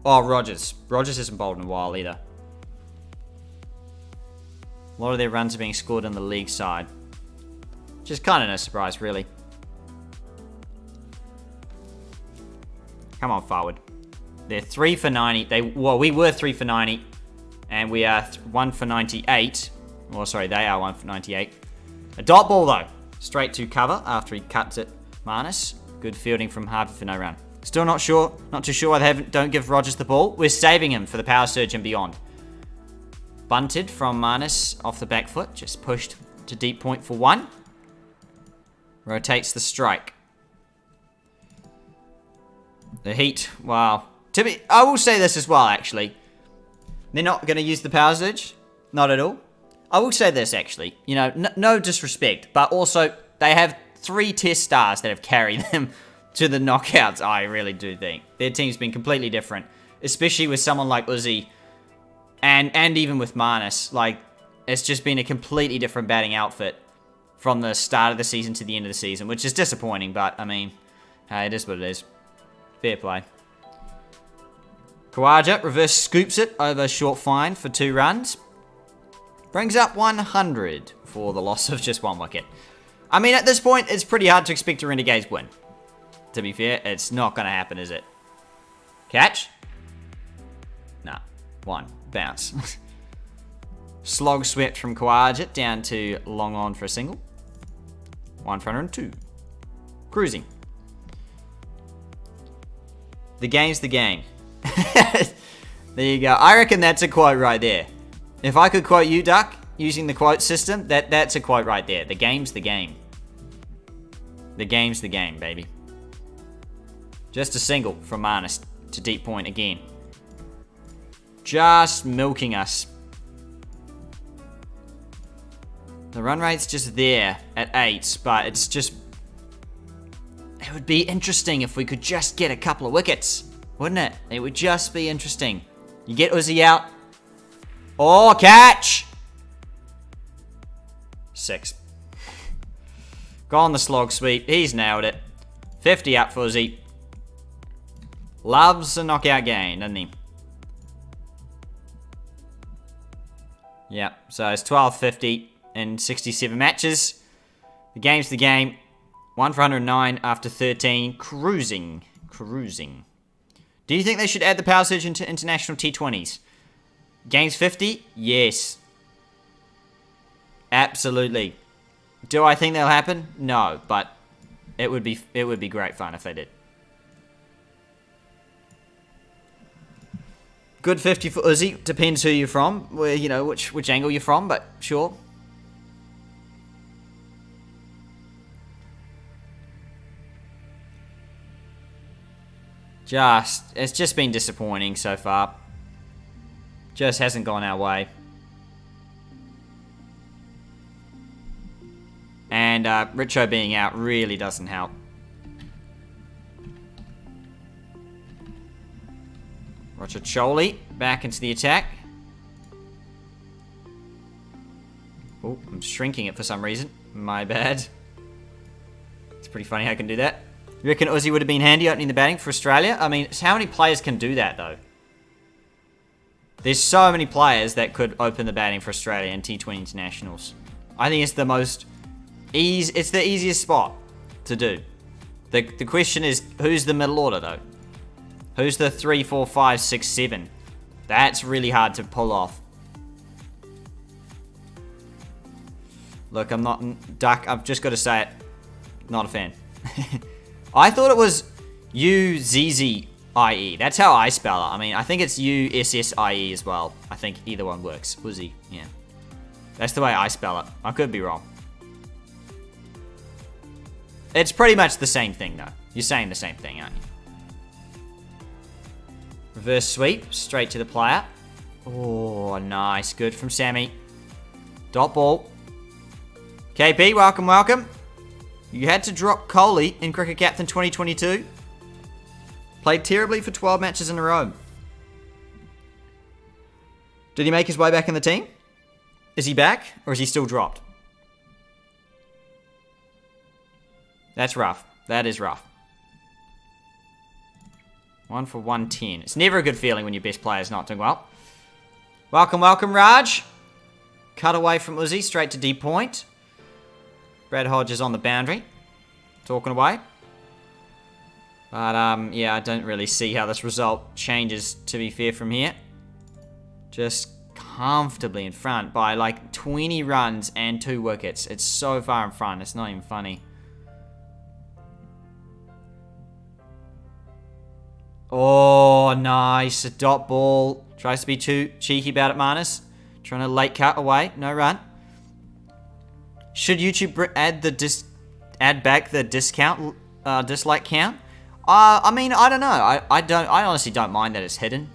Oh, Rogers. Rogers hasn't bowled in a while either. A lot of their runs are being scored on the league side. Which is kind of no surprise, really. Come on, forward. They're 3 for 90. We were 3 for 90. And we are 1 for 98. Well, sorry, they are 1 for 98. A dot ball, though. Straight to cover after he cuts it. Marnus. Good fielding from Harvey for no run. Still not sure. Not too sure why they don't give Rogers the ball. We're saving him for the power surge and beyond. Bunted from Marnus off the back foot. Just pushed to deep point for 1. Rotates the strike. The Heat. Wow. I will say this as well, actually. They're not going to use the power surge. Not at all. I will say this, actually. You know, no disrespect. But also, they have 3 test stars that have carried them to the knockouts. I really do think. Their team's been completely different. Especially with someone like Uzi. And even with Marnus. Like, it's just been a completely different batting outfit from the start of the season to the end of the season. Which is disappointing. But, I mean, hey, it is what it is. Fair play. Khawaja reverse scoops it over short fine for 2 runs. Brings up 100 for the loss of just 1 wicket. I mean, at this point, it's pretty hard to expect a Renegades win. To be fair, it's not going to happen, is it? Catch? Nah. 1. Bounce. Slog swept from Khawaja down to long on for a single. 1 for 102. Cruising. The game's the game. There you go. I reckon that's a quote right there. If I could quote you, Duck, using the quote system, that's a quote right there. The game's the game. The game's the game, baby. Just a single from Marnus to deep point again. Just milking us. The run rate's just there at 8, but it's just... It would be interesting if we could just get a couple of wickets. Wouldn't it? It would just be interesting. You get Uzi out. Oh, catch! 6. Gone the slog sweep. He's nailed it. 50 up for Uzi. Loves a knockout game, doesn't he? Yeah, so it's 12-50 in 67 matches. The game's the game. 1 for 109 after 13. Cruising. Do you think they should add the power surge into international T20s? Games 50? Yes. Absolutely. Do I think that'll happen? No, but it would be great fun if they did. Good 50 for Uzi. Depends who you're from, where which angle you're from, but sure. It's just been disappointing so far. Just hasn't gone our way. And Richo being out really doesn't help. Roger Choli back into the attack. Oh, I'm shrinking it for some reason. My bad. It's pretty funny how I can do that. You reckon Uzi would have been handy opening the batting for Australia? I mean, how many players can do that, though? There's so many players that could open the batting for Australia in T20 internationals. I think it's the it's the easiest spot to do. The question is, who's the middle order though? Who's the 3, 4, 5, 6, 7? That's really hard to pull off. Look, I'm not Duck. I've just got to say it. Not a fan. I thought it was U-Z-Z-I-E. That's how I spell it. I mean, I think it's U-S-S-I-E as well. I think either one works. Uzi, yeah. That's the way I spell it. I could be wrong. It's pretty much the same thing, though. You're saying the same thing, aren't you? Reverse sweep, straight to the player. Oh, nice. Good from Sammy. Dot ball. KP, welcome, welcome. You had to drop Kohli in Cricket Captain 2022. Played terribly for 12 matches in a row. Did he make his way back in the team? Is he back, or is he still dropped? That's rough. That is rough. 1 for 110. It's never a good feeling when your best player is not doing well. Welcome, welcome, Raj. Cut away from Uzi, straight to deep point. Brad Hodge is on the boundary. Talking away. But, yeah, I don't really see how this result changes, to be fair, from here. Just comfortably in front by, like, 20 runs and 2 wickets. It's so far in front, it's not even funny. Oh, nice. A dot ball. Tries to be too cheeky about it, Marnus. Trying to late cut away. No run. Should YouTube add back the dislike count? I mean, I don't know. I honestly don't mind that it's hidden.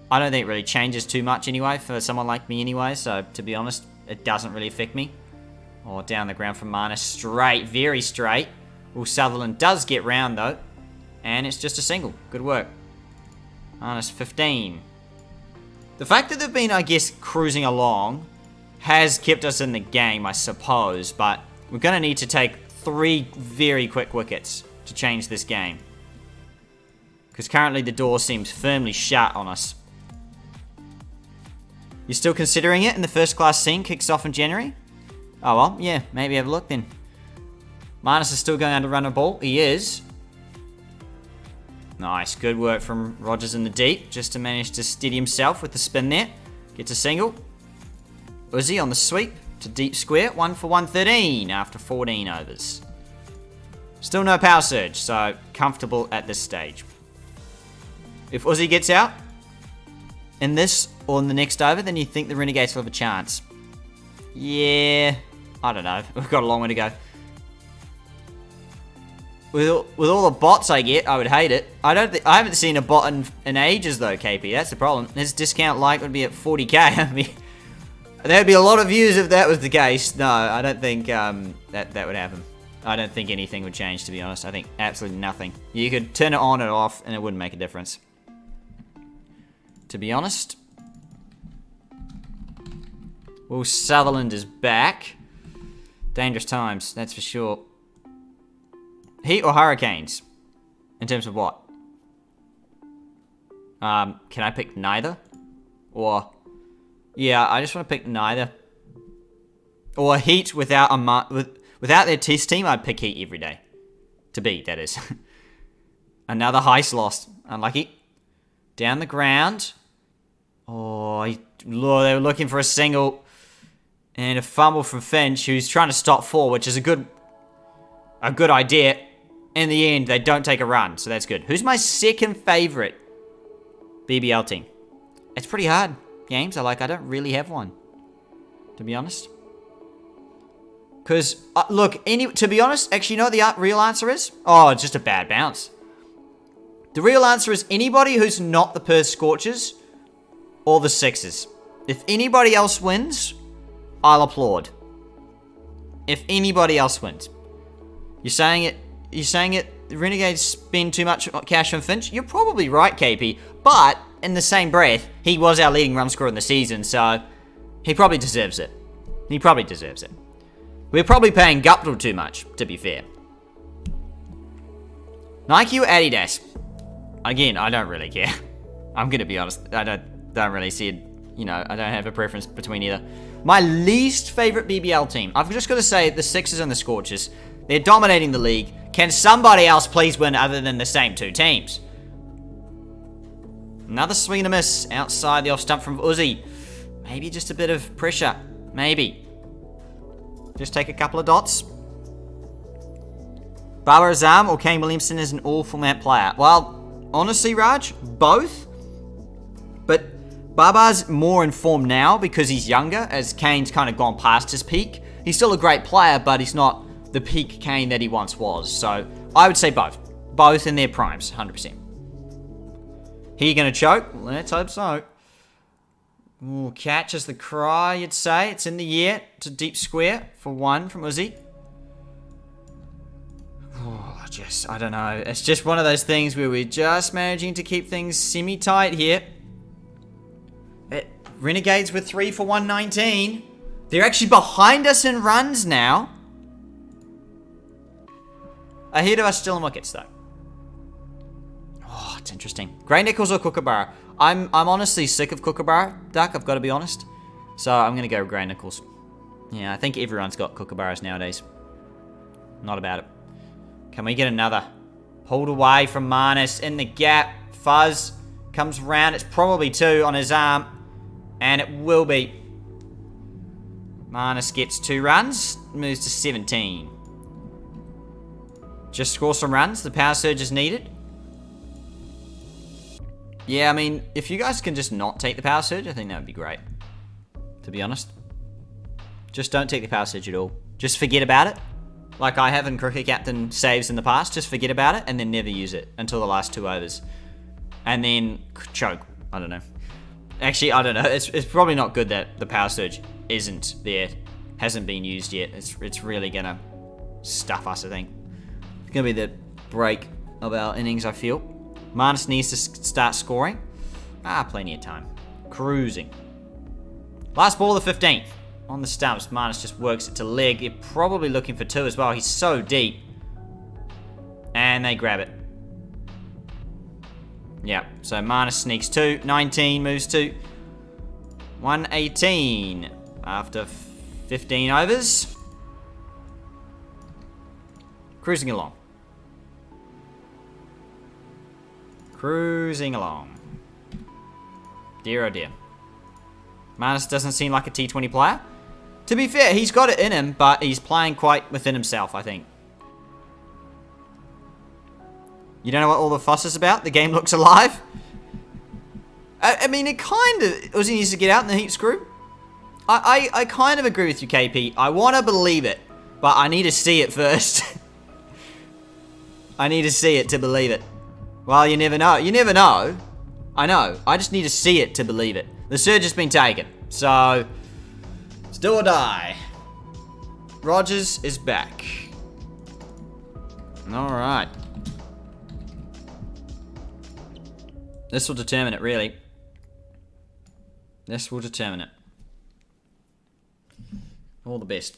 I don't think it really changes too much anyway for someone like me anyway. So to be honest, it doesn't really affect me. Oh, down the ground from Marnus. Straight, very straight. Well, Sutherland does get round though. And it's just a single. Good work. Minus 15. The fact that they've been, I guess, cruising along has kept us in the game, I suppose. But we're going to need to take 3 very quick wickets to change this game. Because currently the door seems firmly shut on us. You're still considering it, and the first class scene kicks off in January? Oh well, yeah, maybe have a look then. Marnus is still going under run a ball. He is. Nice, good work from Rogers in the deep, just to manage to steady himself with the spin there. Gets a single. Uzi on the sweep to deep square, 1 for 113 after 14 overs. Still no power surge, so comfortable at this stage. If Uzi gets out in this or in the next over, then you think the Renegades will have a chance. Yeah, I don't know. We've got a long way to go. With all the bots I get, I would hate it. I haven't seen a bot in ages though, KP. That's the problem. His discount like would be at 40k. I mean, there'd be a lot of views if that was the case. No, I don't think that would happen. I don't think anything would change, to be honest. I think absolutely nothing. You could turn it on and off, and it wouldn't make a difference. To be honest. Well, Sutherland is back. Dangerous times, that's for sure. Heat or Hurricanes? In terms of what? Can I pick neither? Or... yeah, I just want to pick neither. Or Heat without their test team, I'd pick Heat every day. To beat, that is. Another heist lost. Unlucky. Down the ground. Oh, they were looking for a single. And a fumble from Finch, who's trying to stop 4, which is a good idea. In the end, they don't take a run, so that's good. Who's my second favourite BBL team? It's pretty hard. Games, I don't really have one. To be honest. Because, look, to be honest, actually, you know what the real answer is? Oh, it's just a bad bounce. The real answer is anybody who's not the Perth Scorchers or the Sixers. If anybody else wins, I'll applaud. If anybody else wins. You're saying it, the Renegades spend too much cash on Finch? You're probably right, KP. But, in the same breath, he was our leading run scorer in the season, so he probably deserves it. He probably deserves it. We're probably paying Guptill too much, to be fair. Nike or Adidas? Again, I don't really care. I'm going to be honest. don't really see it. You know, I don't have a preference between either. My least favorite BBL team. I've just got to say the Sixers and the Scorchers. They're dominating the league. Can somebody else please win other than the same two teams? Another swing and a miss outside the off stump from Uzi. Maybe just a bit of pressure. Maybe. Just take a couple of dots. Baba Azam or Kane Williamson is an all-format player. Well, honestly, Raj, both. But Baba's more informed now because he's younger, as Kane's kind of gone past his peak. He's still a great player, but he's not the peak Kane that he once was. So I would say both. Both in their primes, 100%. He gonna choke? Let's hope so. Ooh, catch is the cry, you'd say. It's in the air. It's a deep square for one from Uzi. Oh, I don't know. It's just one of those things where we're just managing to keep things semi-tight here. Renegades with 3 for 119. They're actually behind us in runs now. Ahead of us still in wickets, though. Oh, it's interesting. Grey Nichols or Kookaburra? I'm honestly sick of Kookaburra, Duck, I've got to be honest. So I'm going to go Grey Nichols. Yeah, I think everyone's got Kookaburras nowadays. Not about it. Can we get another? Pulled away from Marnus in the gap. Fuzz comes round. It's probably 2 on his arm. And it will be. Marnus gets 2 runs. Moves to 17. Just score some runs. The power surge is needed. Yeah, I mean, if you guys can just not take the power surge, I think that would be great. To be honest. Just don't take the power surge at all. Just forget about it. Like I have in Cricket Captain saves in the past. Just forget about it and then never use it until the last 2 overs. And then choke. I don't know. Actually, I don't know. It's probably not good that the power surge isn't there. Hasn't been used yet. It's really going to stuff us, I think. It's going to be the break of our innings, I feel. Marnus needs to start scoring. Plenty of time. Cruising. Last ball of the 15th. On the stumps, Marnus just works it to leg. You're probably looking for 2 as well. He's so deep. And they grab it. Yeah, so Marnus sneaks 2. 19 moves to 118 after 15 overs. Cruising along. Cruising along. Dear oh dear. Marnus doesn't seem like a T20 player. To be fair, he's got it in him, but he's playing quite within himself, I think. You don't know what all the fuss is about? The game looks alive? I mean, it kind of... Uzi needs to get out in the Heat screw. I kind of agree with you, KP. I want to believe it, but I need to see it first. I need to see it to believe it. Well, you never know. You never know. I know. I just need to see it to believe it. The surge has been taken. So, it's do or die. Rogers is back. Alright. This will determine it, really. This will determine it. All the best.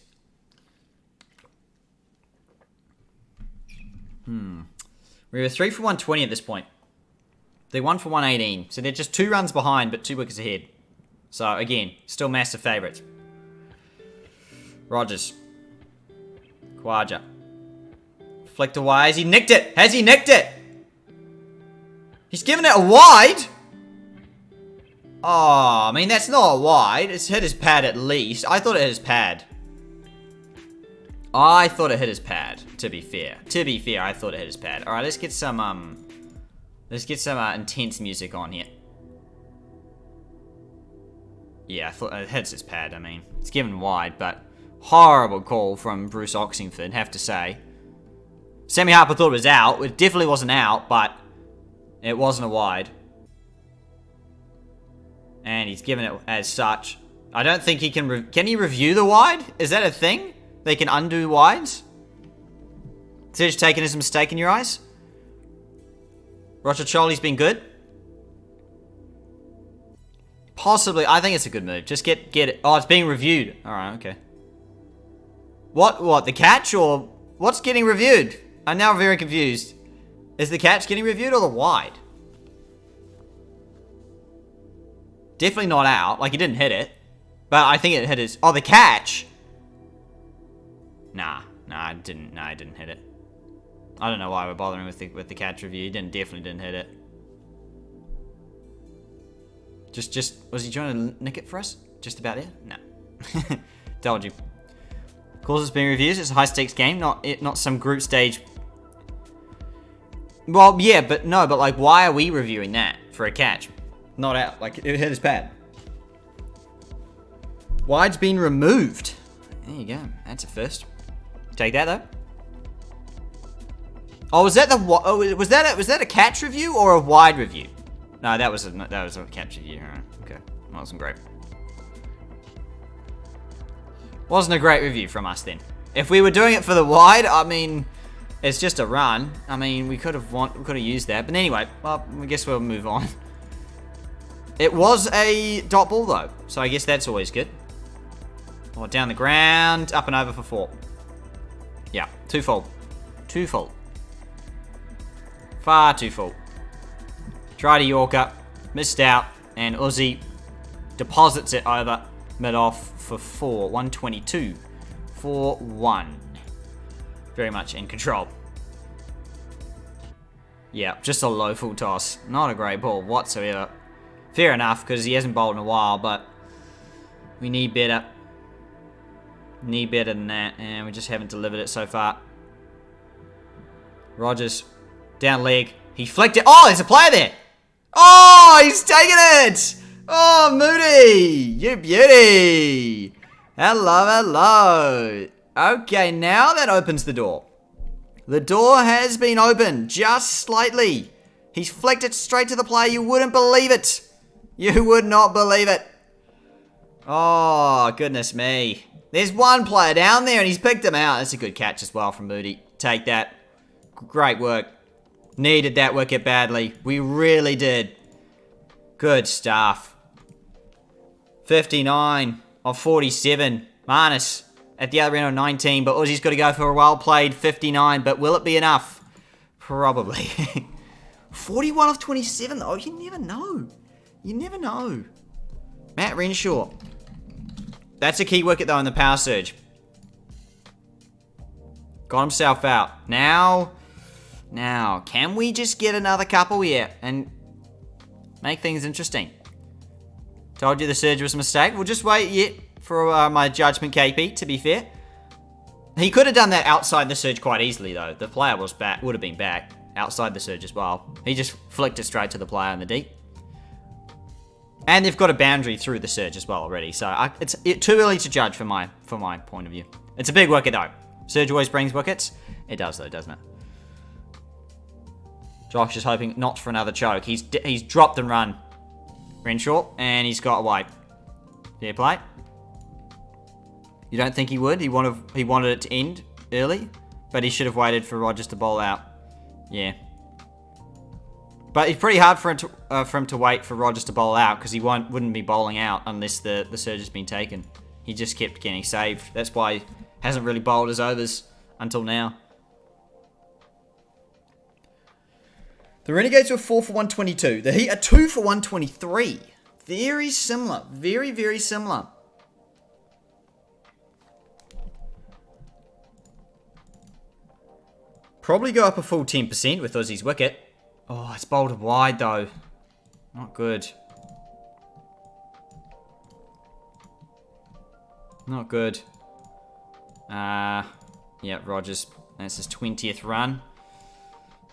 We were 3 for 120 at this point. They're 1 for 118. So they're just 2 runs behind, but 2 wickets ahead. So, again, still massive favourites. Rogers. Khawaja. Flicked away. Has he nicked it? Has he nicked it? He's given it a wide. Oh, I mean, that's not a wide. It's hit his pad at least. I thought it hit his pad. I thought it hit his pad, to be fair. To be fair, I thought it hit his pad. Alright, let's get some, intense music on here. Yeah, I thought it hits his pad, I mean. It's given wide, but horrible call from Bruce Oxingford, have to say. Sammy Harper thought it was out. It definitely wasn't out, but it wasn't a wide. And he's given it as such. I don't think he can... Can he review the wide? Is that a thing? They can undo wides? Is it just taken as a mistake in your eyes? Roger Choli's been good? Possibly. I think it's a good move. Just get it. Oh, it's being reviewed. Alright, okay. What? The catch or... What's getting reviewed? I'm now very confused. Is the catch getting reviewed or the wide? Definitely not out. Like, he didn't hit it. But I think it hit his... Oh, the catch! Nah, I didn't hit it. I don't know why we're bothering with the catch review. He definitely didn't hit it. Just... Was he trying to nick it for us? Just about there? No. Told you. Calls it's being reviewed. It's a high-stakes game, not some group stage... Well, yeah, but no, but like, why are we reviewing that for a catch? Not out. Like, it hit his pad. Wide's been removed. There you go. That's a first. Take that, though. Oh, was that the... Oh, was that a catch review or a wide review? No, that was a catch review. All right. Okay. That wasn't great. Wasn't a great review from us then. If we were doing it for the wide, I mean, it's just a run. I mean, we could have used that. But anyway, well, I guess we'll move on. It was a dot ball though, so I guess that's always good. Oh, down the ground, up and over for 4. Yeah, twofold. Far too full. Tried a Yorker, missed out, and Uzi deposits it over mid-off for 4. 122. 4-1. Very much in control. Yeah, just a low full toss. Not a great ball whatsoever. Fair enough, because he hasn't bowled in a while, but we need better. Need better than that, and we just haven't delivered it so far. Rogers, down leg. He flicked it. Oh, there's a player there. Oh, he's taking it. Oh, Moody, you beauty. Hello. Okay, now that opens the door. The door has been opened just slightly. He's flicked it straight to the player. You wouldn't believe it. You would not believe it. Oh, goodness me. There's one player down there and he's picked him out. That's a good catch as well from Moody. Take that. Great work. Needed that wicket badly. We really did. Good stuff. 59 of 47. Marnus at the other end of 19. But Uzi's got to go for a well-played 59. But will it be enough? Probably. 41 of 27 though. You never know. You never know. Matt Renshaw. That's a key wicket though in the power surge. Got himself out. Now, can we just get another couple here and make things interesting? Told you the surge was a mistake. We'll just wait yet for my judgment, KP, to be fair. He could have done that outside the surge quite easily though. The player was back, would have been back outside the surge as well. He just flicked it straight to the player in the deep. And they've got a boundary through the surge as well already. So it's too early to judge from my point of view. It's a big wicket though. Surge always brings wickets. It does though, doesn't it? Josh is hoping not for another choke. He's dropped and run. Renshaw. And he's got a wide. Fair play. You don't think he would? He wanted it to end early. But he should have waited for Rogers to bowl out. Yeah. But it's pretty hard for him to wait for Rogers to bowl out because he wouldn't be bowling out unless the surge has been taken. He just kept getting saved. That's why he hasn't really bowled his overs until now. The Renegades were 4 for 122. The Heat are 2 for 123. Very similar. Very, very similar. Probably go up a full 10% with Uzi's wicket. Oh, it's bowled wide though. Not good. Not good. Yeah, Rogers. That's his 20th run.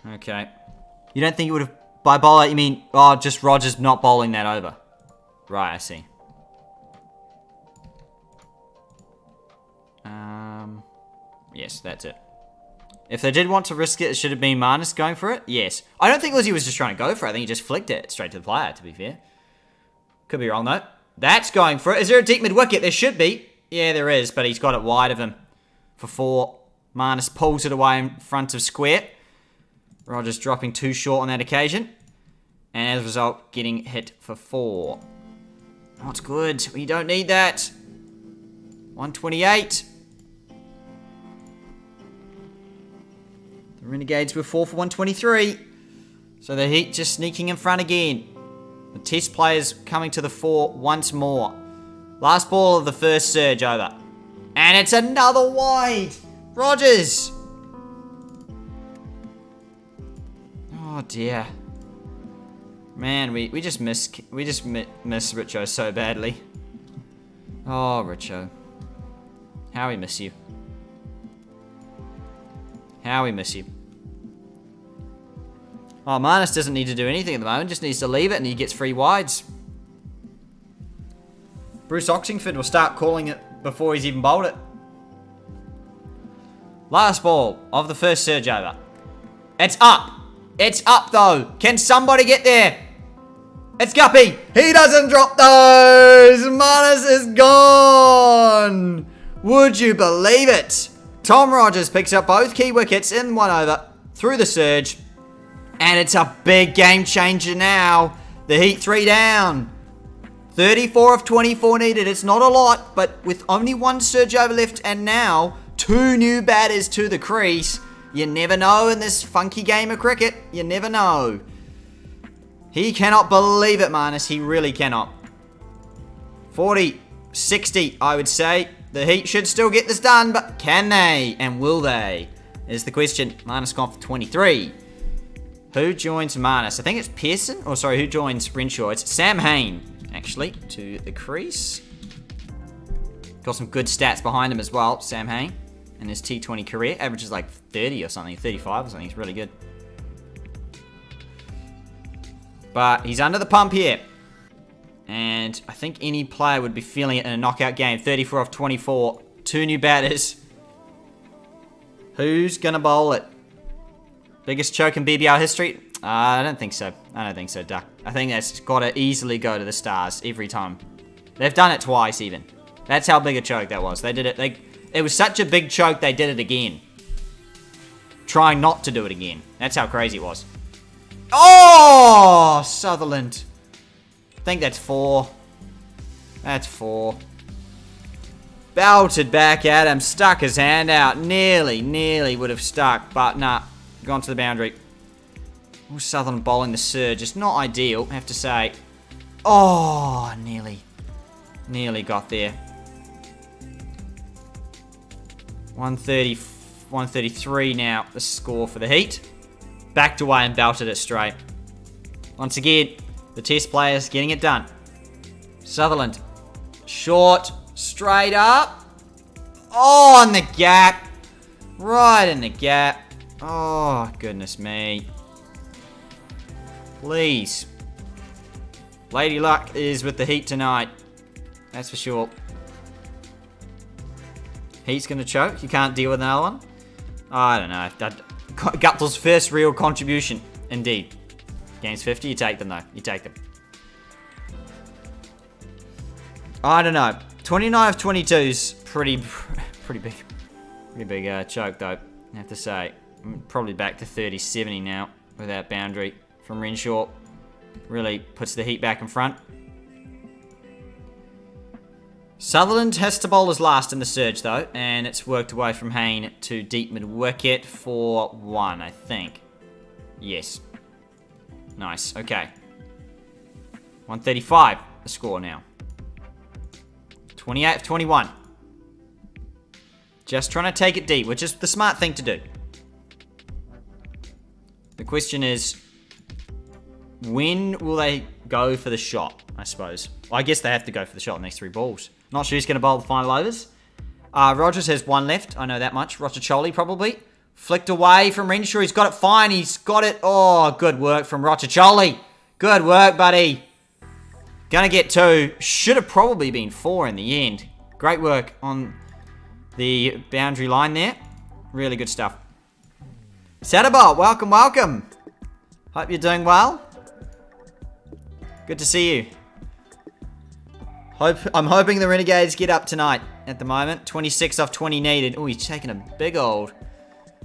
Okay. You don't think he would have... By bowler, you mean... Oh, just Rogers not bowling that over. Right, I see. Yes, that's it. If they did want to risk it, it should have been Marnus going for it. Yes. I don't think Uzi was just trying to go for it. I think he just flicked it straight to the player, to be fair. Could be wrong, though. That's going for it. Is there a deep mid-wicket? There should be. Yeah, there is, but he's got it wide of him for 4. Marnus pulls it away in front of square. Rogers dropping too short on that occasion. And as a result, getting hit for 4. Not good. We don't need that. 128. The Renegades were 4 for 123. So the Heat just sneaking in front again. The test players coming to the fore once more. Last ball of the first surge over. And it's another wide. Rogers. Oh dear. Man, we just miss Richo so badly. Oh, Richo. How we miss you. How we miss you. Oh, Marnus doesn't need to do anything at the moment. Just needs to leave it and he gets free wides. Bruce Oxingford will start calling it before he's even bowled it. Last ball of the first surge over. It's up. It's up though. Can somebody get there? It's Guppy. He doesn't drop those. Marnus is gone. Would you believe it? Tom Rogers picks up both key wickets in 1 over through the surge. And it's a big game changer now. The Heat 3 down. 34 of 24 needed. It's not a lot, but with only 1 surge over left and now 2 new batters to the crease, you never know in this funky game of cricket. You never know. He cannot believe it, Marnus. He really cannot. 40, 60, I would say. The Heat should still get this done, but can they? And will they? Is the question. Marnus gone for 23. Who joins Marnus? I think it's Pearson. Or sorry, who joins Renshaw? It's Sam Hain, actually, to the crease. Got some good stats behind him as well, Sam Hain. In his T20 career. Averages like 30 or something, 35 or something. He's really good. But he's under the pump here. And I think any player would be feeling it in a knockout game. 34 off 24. 2 new batters. Who's going to bowl it? Biggest choke in BBL history? I don't think so. I don't think so, Duck. I think that's got to easily go to the Stars every time. They've done it twice even. That's how big a choke that was. They did it. It was such a big choke, they did it again. Trying not to do it again. That's how crazy it was. Oh, Sutherland. I think that's 4. That's 4. Belted back at him. Stuck his hand out. Nearly would have stuck. But nah. Gone to the boundary. Oh, Sutherland bowling the surge. It's not ideal, I have to say. Oh, nearly got there. 130, 133 now, the score for the Heat. Backed away and belted it straight. Once again, the test players getting it done. Sutherland. Short. Straight up. Oh, in the gap. Right in the gap. Oh, goodness me. Please. Lady Luck is with the Heat tonight. That's for sure. Heat's going to choke. You can't deal with another one. I don't know. Guptill's first real contribution. Indeed. Games 50, you take them though. You take them. I don't know. 29 of 22 is pretty big. Pretty big choke though, I have to say. Probably back to 30-70 now with that boundary from Renshaw. Really puts the Heat back in front. Sutherland has to bowl his last in the surge though, and it's worked away from Hain to deep mid-wicket for 1, I think. Yes. Nice, okay. 135, the score now. 28 of 21. Just trying to take it deep, which is the smart thing to do. The question is, when will they go for the shot, I suppose? Well, I guess they have to go for the shot in the next 3 balls. Not sure who's going to bowl the final overs. Rogers has 1 left. I know that much. Rochacholi probably. Flicked away from Renshaw. He's got it fine. He's got it. Oh, good work from Rochacholi. Good work, buddy. Gonna get 2. Should have probably been 4 in the end. Great work on the boundary line there. Really good stuff. Sadabal, welcome, welcome. Hope you're doing well. Good to see you. I'm hoping the Renegades get up tonight at the moment. 26 off 20 needed. Oh, he's taking a big old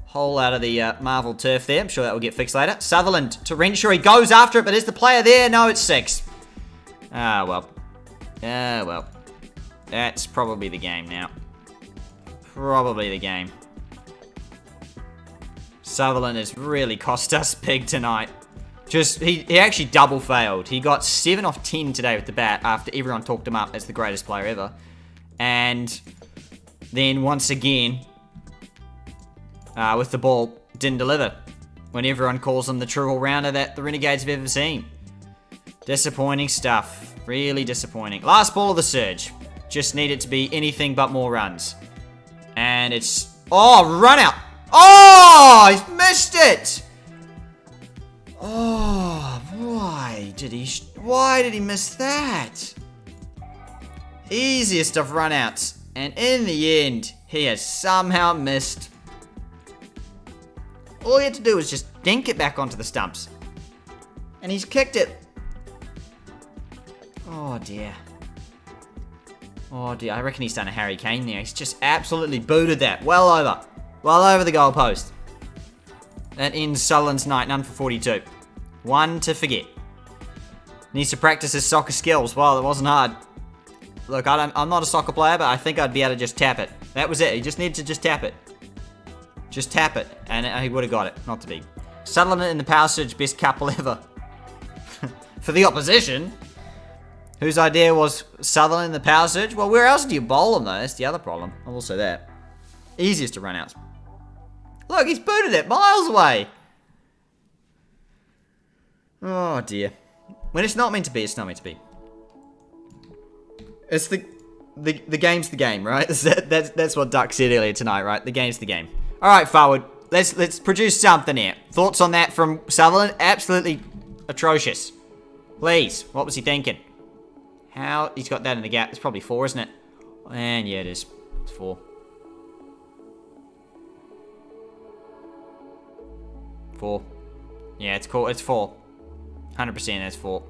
hole out of the Marvel turf there. I'm sure that will get fixed later. Sutherland to Renshaw. He goes after it, but is the player there? No, it's 6. Ah, well. Ah, well. That's probably the game now. Probably the game. Sutherland has really cost us big tonight. He actually double failed. He got 7 off 10 today with the bat after everyone talked him up as the greatest player ever. And then once again, with the ball, didn't deliver. When everyone calls him the true all-rounder that the Renegades have ever seen. Disappointing stuff. Really disappointing. Last ball of the surge. Just need it to be anything but more runs. And it's... Oh, run out! Oh, he's missed it! Oh, why did he miss that? Easiest of run-outs. And in the end, he has somehow missed. All he had to do was just dink it back onto the stumps. And he's kicked it. Oh, dear. Oh, dear. I reckon he's done a Harry Kane there. He's just absolutely booted that. Well over the goal post. That ends Sutherland's night, none for 42. One to forget. Needs to practice his soccer skills. Well, it wasn't hard. Look, I'm not a soccer player, but I think I'd be able to just tap it. That was it. He just needed to just tap it. Just tap it, and he would have got it. Not to be. Sutherland in the power surge, best couple ever. For the opposition, whose idea was Sutherland in the power surge? Well, where else do you bowl him, though? That's the other problem. I'll also that. Easiest to run out. Look, he's booted it miles away. Oh, dear. When it's not meant to be, it's not meant to be. It's the game's the game, right? That's what Duck said earlier tonight, right? The game's the game. All right, forward. Let's produce something here. Thoughts on that from Sutherland? Absolutely atrocious. Please, what was he thinking? How he's got that in the gap? It's probably 4, isn't it? And yeah, it is. It's 4. 4. Yeah, it's cool. It's 4. 100% that's 4.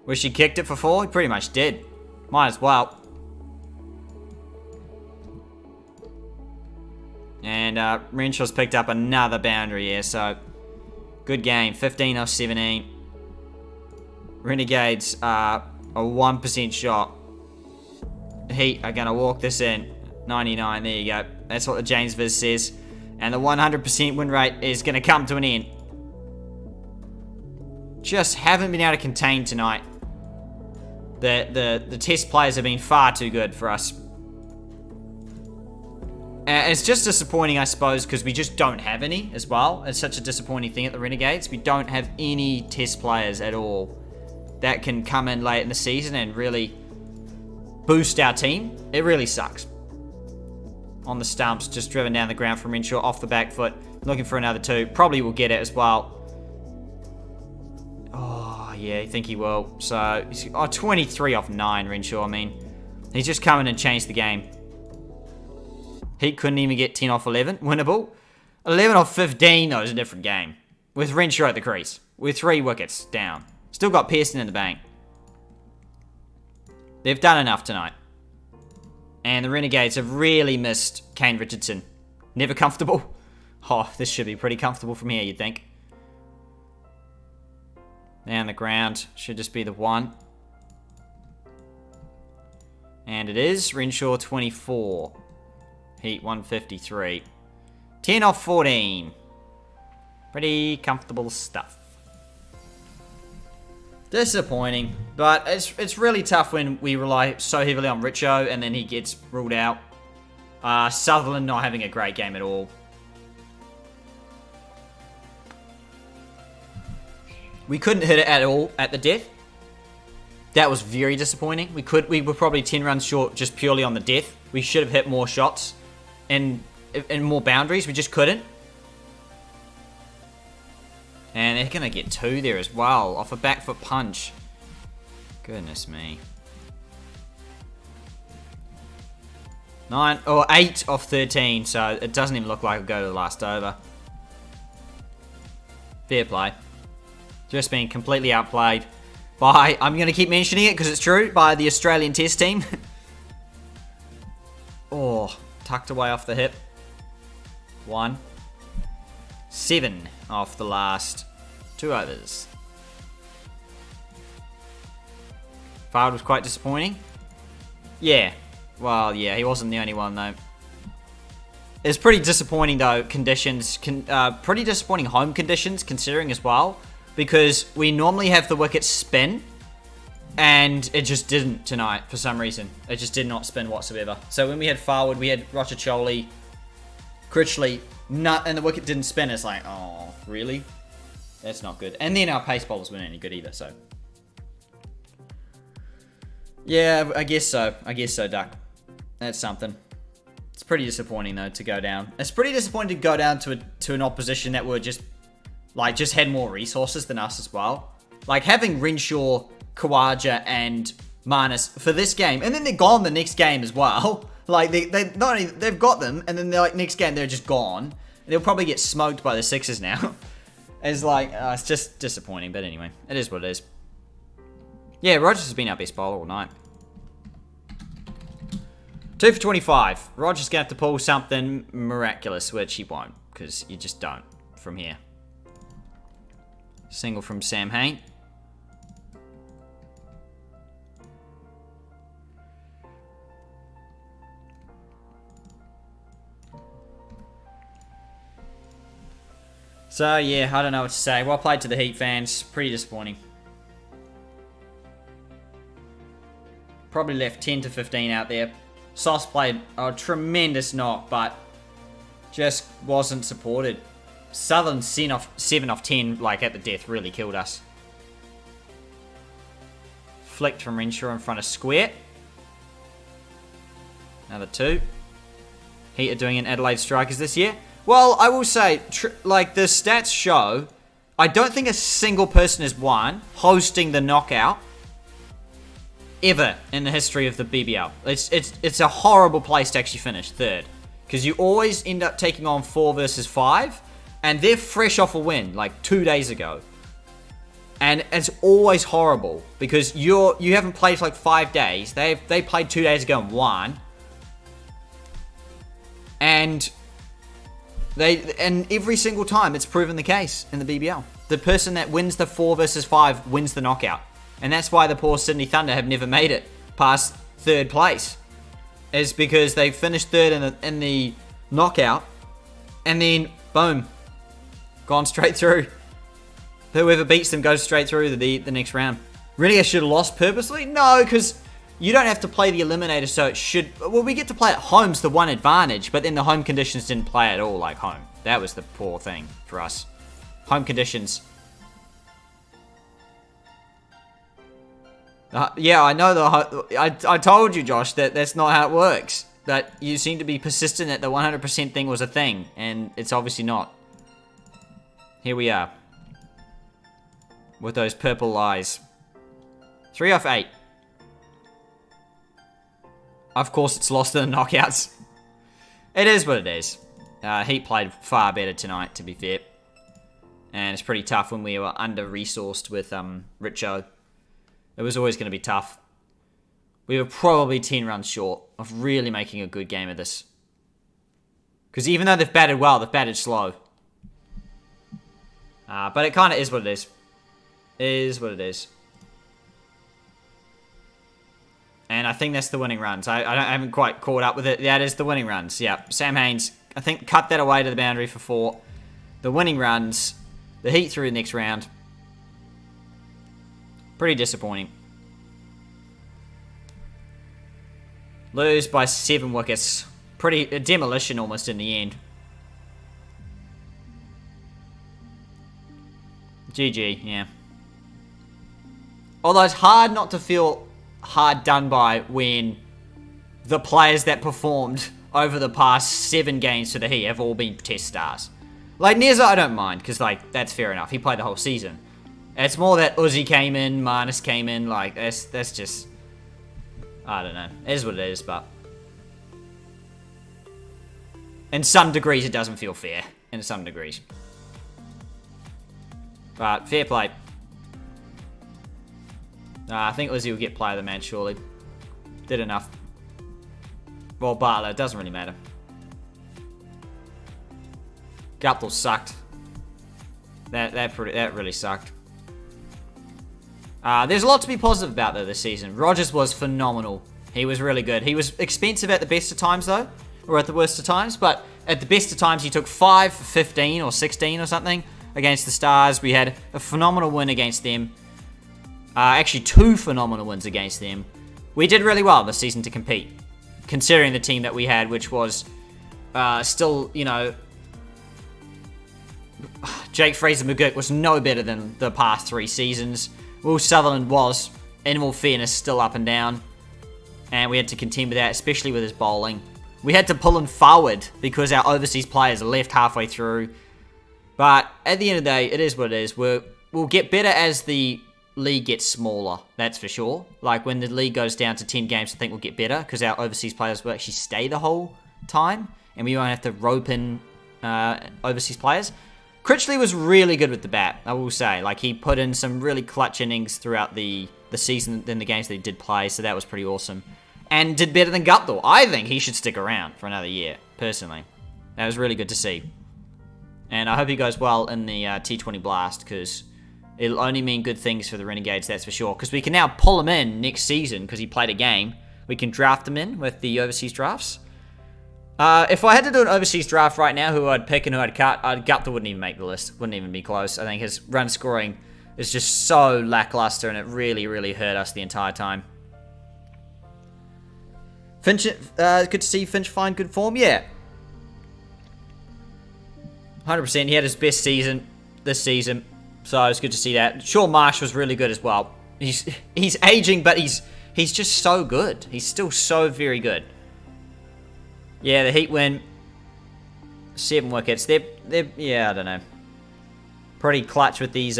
Wish he kicked it for 4? He pretty much did. Might as well. And Renshaw's picked up another boundary here, so good game. 15 off 17. Renegades are a 1% shot. Heat are going to walk this in. 99, there you go. That's what the James Viz says. And the 100% win rate is going to come to an end. Just haven't been able to contain tonight. The test players have been far too good for us. It's just disappointing, I suppose, because we just don't have any as well. It's such a disappointing thing at the Renegades. We don't have any test players at all that can come in late in the season and really boost our team. It really sucks. On the stumps, just driven down the ground from Renshaw off the back foot. Looking for another 2. Probably will get it as well. Oh, yeah, I think he will. So, 23 off 9, Renshaw. I mean, he's just come in and changed the game. He couldn't even get 10 off 11. Winnable. 11 off 15, though, is a different game. With Renshaw at the crease. With 3 wickets down. Still got Pearson in the bank. They've done enough tonight. And the Renegades have really missed Kane Richardson. Never comfortable. Oh, this should be pretty comfortable from here, you'd think. Down the ground. Should just be the 1. And it is. Renshaw 24. Heat 153. 10 off 14. Pretty comfortable stuff. Disappointing, but it's really tough when we rely so heavily on Richo and then he gets ruled out. Sutherland not having a great game at all. We couldn't hit it at all at the death. That was very disappointing. We were probably 10 runs short just purely on the death. We should have hit more shots and more boundaries. We just couldn't. And they're going to get 2 there as well, off a back foot punch. Goodness me. 8 off 13, so it doesn't even look like it'll go to the last over. Fair play. Just being completely outplayed by, I'm going to keep mentioning it because it's true, by the Australian Test team. Oh, tucked away off the hip. 1. 7 off the last 2 overs. Fard was quite disappointing. Yeah. Well, yeah, he wasn't the only one, though. It's pretty disappointing though, conditions, pretty disappointing home conditions considering as well, because we normally have the wicket spin, and it just didn't tonight for some reason. It just did not spin whatsoever. So when we had Farwood, we had Rochacholi, Critchley, and the wicket didn't spin. It's like, oh, really? That's not good. And then our pace bowlers weren't any good either, so. Yeah, I guess so. I guess so, Duck. That's something. It's pretty disappointing though to go down. It's pretty disappointing to go down to an opposition that were just had more resources than us as well. Like having Renshaw, Khawaja, and Marnus for this game, and then they're gone the next game as well. Like they not only they've got them, and then they're like next game they're just gone. They'll probably get smoked by the Sixers now. It's like it's just disappointing, but anyway, it is what it is. Yeah, Rogers has been our best bowler all night. 2 for 25. Roger's going to have to pull something miraculous, which he won't, because you just don't from here. Single from Sam Hain. So, yeah, I don't know what to say. Well played to the Heat fans. Pretty disappointing. Probably left 10 to 15 out there. Sauce played a tremendous knock, but just wasn't supported. Southern 7 off 10, like at the death, really killed us. Flicked from Renshaw in front of square. Another 2. Heat are doing an Adelaide Strikers this year. Well, I will say, like the stats show, I don't think a single person has won hosting the knockout ever in the history of the BBL. It's a horrible place to actually finish third, because you always end up taking on 4 versus 5, and they're fresh off a win like 2 days ago, and it's always horrible because you haven't played for like 5 days. They played 2 days ago and won, and every single time it's proven the case in the BBL. The person that wins the 4 versus 5 wins the knockout. And that's why the poor Sydney Thunder have never made it past third place. Is because they finished third in the knockout, and then boom, gone straight through. Whoever beats them goes straight through the next round. Really, I should have lost purposely? No, because you don't have to play the eliminator, so it should. Well, we get to play at home's the one advantage, but then the home conditions didn't play at all like home. That was the poor thing for us. Home conditions. Yeah, I know I told you, Josh, that that's not how it works. That you seem to be persistent that the 100% thing was a thing, and it's obviously not. Here we are. With those purple eyes. 3 off 8. Of course, it's lost in the knockouts. It is what it is. Heat played far better tonight, to be fair. And it's pretty tough when we were under-resourced with Richo. It was always going to be tough. We were probably 10 runs short of really making a good game of this. Because even though they've batted well, they've batted slow. But it kind of is what it is. It is what it is. And I think that's the winning runs. I haven't quite caught up with it. That is the winning runs. Yeah, Sam Haines, I think, cut that away to the boundary for 4. The winning runs. The Heat through the next round. Pretty disappointing. Lose by 7 wickets. A demolition almost in the end. GG, yeah. Although it's hard not to feel hard done by when the players that performed over the past 7 games for the Heat have all been test stars. Like Neza, I don't mind, because like that's fair enough. He played the whole season. It's more that Uzi came in, Marnus came in, like, that's just, I don't know. It is what it is, but in some degrees it doesn't feel fair. In some degrees. But, fair play. I think Uzi will get player of the match, surely. Did enough. Well, Bartlett, it doesn't really matter. Guptill sucked. That really sucked. There's a lot to be positive about, though, this season. Rogers was phenomenal. He was really good. He was expensive at the best of times, though. Or at the worst of times. But at the best of times, he took 5, 15, or 16 or something against the Stars. We had a phenomenal win against them. Actually, 2 phenomenal wins against them. We did really well this season to compete, considering the team that we had, which was still, you know, Jake Fraser-McGurk was no better than the past 3 seasons. Will Sutherland was, in all fairness, still up and down. And we had to contend with that, especially with his bowling. We had to pull him forward because our overseas players left halfway through. But at the end of the day, it is what it is. We'll get better as the league gets smaller, that's for sure. Like when the league goes down to 10 games, I think we'll get better because our overseas players will actually stay the whole time. And we won't have to rope in overseas players. Critchley was really good with the bat, I will say. Like, he put in some really clutch innings throughout the season in the games that he did play, so that was pretty awesome. And did better than Guptill. I think he should stick around for another year, personally. That was really good to see. And I hope he goes well in the T20 Blast, because it'll only mean good things for the Renegades, that's for sure. Because we can now pull him in next season, because he played a game. We can draft him in with the overseas drafts. If I had to do an overseas draft right now, who I'd pick and who I'd cut, Guptill wouldn't even make the list. Wouldn't even be close. I think his run scoring is just so lackluster, and it really, really hurt us the entire time. Finch, good to see Finch find good form. Yeah. 100%. He had his best season this season, so it's good to see that. Sean Marsh was really good as well. He's aging, but he's just so good. He's still so very good. Yeah, the Heat win. 7 wickets. They're yeah, I don't know. Pretty clutch with these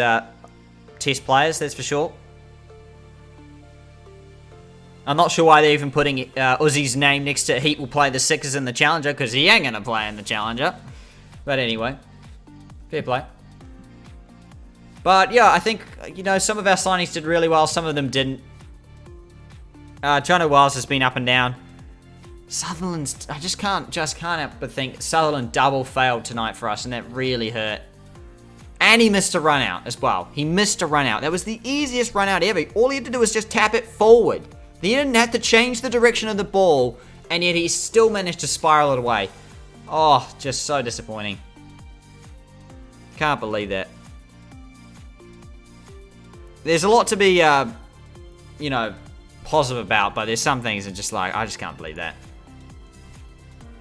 test players, that's for sure. I'm not sure why they're even putting Uzi's name next to Heat will play the Sixers in the Challenger, because he ain't going to play in the Challenger. But anyway, fair play. But yeah, I think, you know, some of our signings did really well, some of them didn't. Jono Wells has been up and down. Sutherland's, I just can't help but think Sutherland double failed tonight for us, and that really hurt. And he missed a run out as well. He missed a run out. That was the easiest run out ever. All he had to do was just tap it forward. He didn't have to change the direction of the ball, and yet he still managed to spiral it away. Oh, just so disappointing. Can't believe that. There's a lot to be, you know, positive about, but there's some things that just like, I just can't believe that.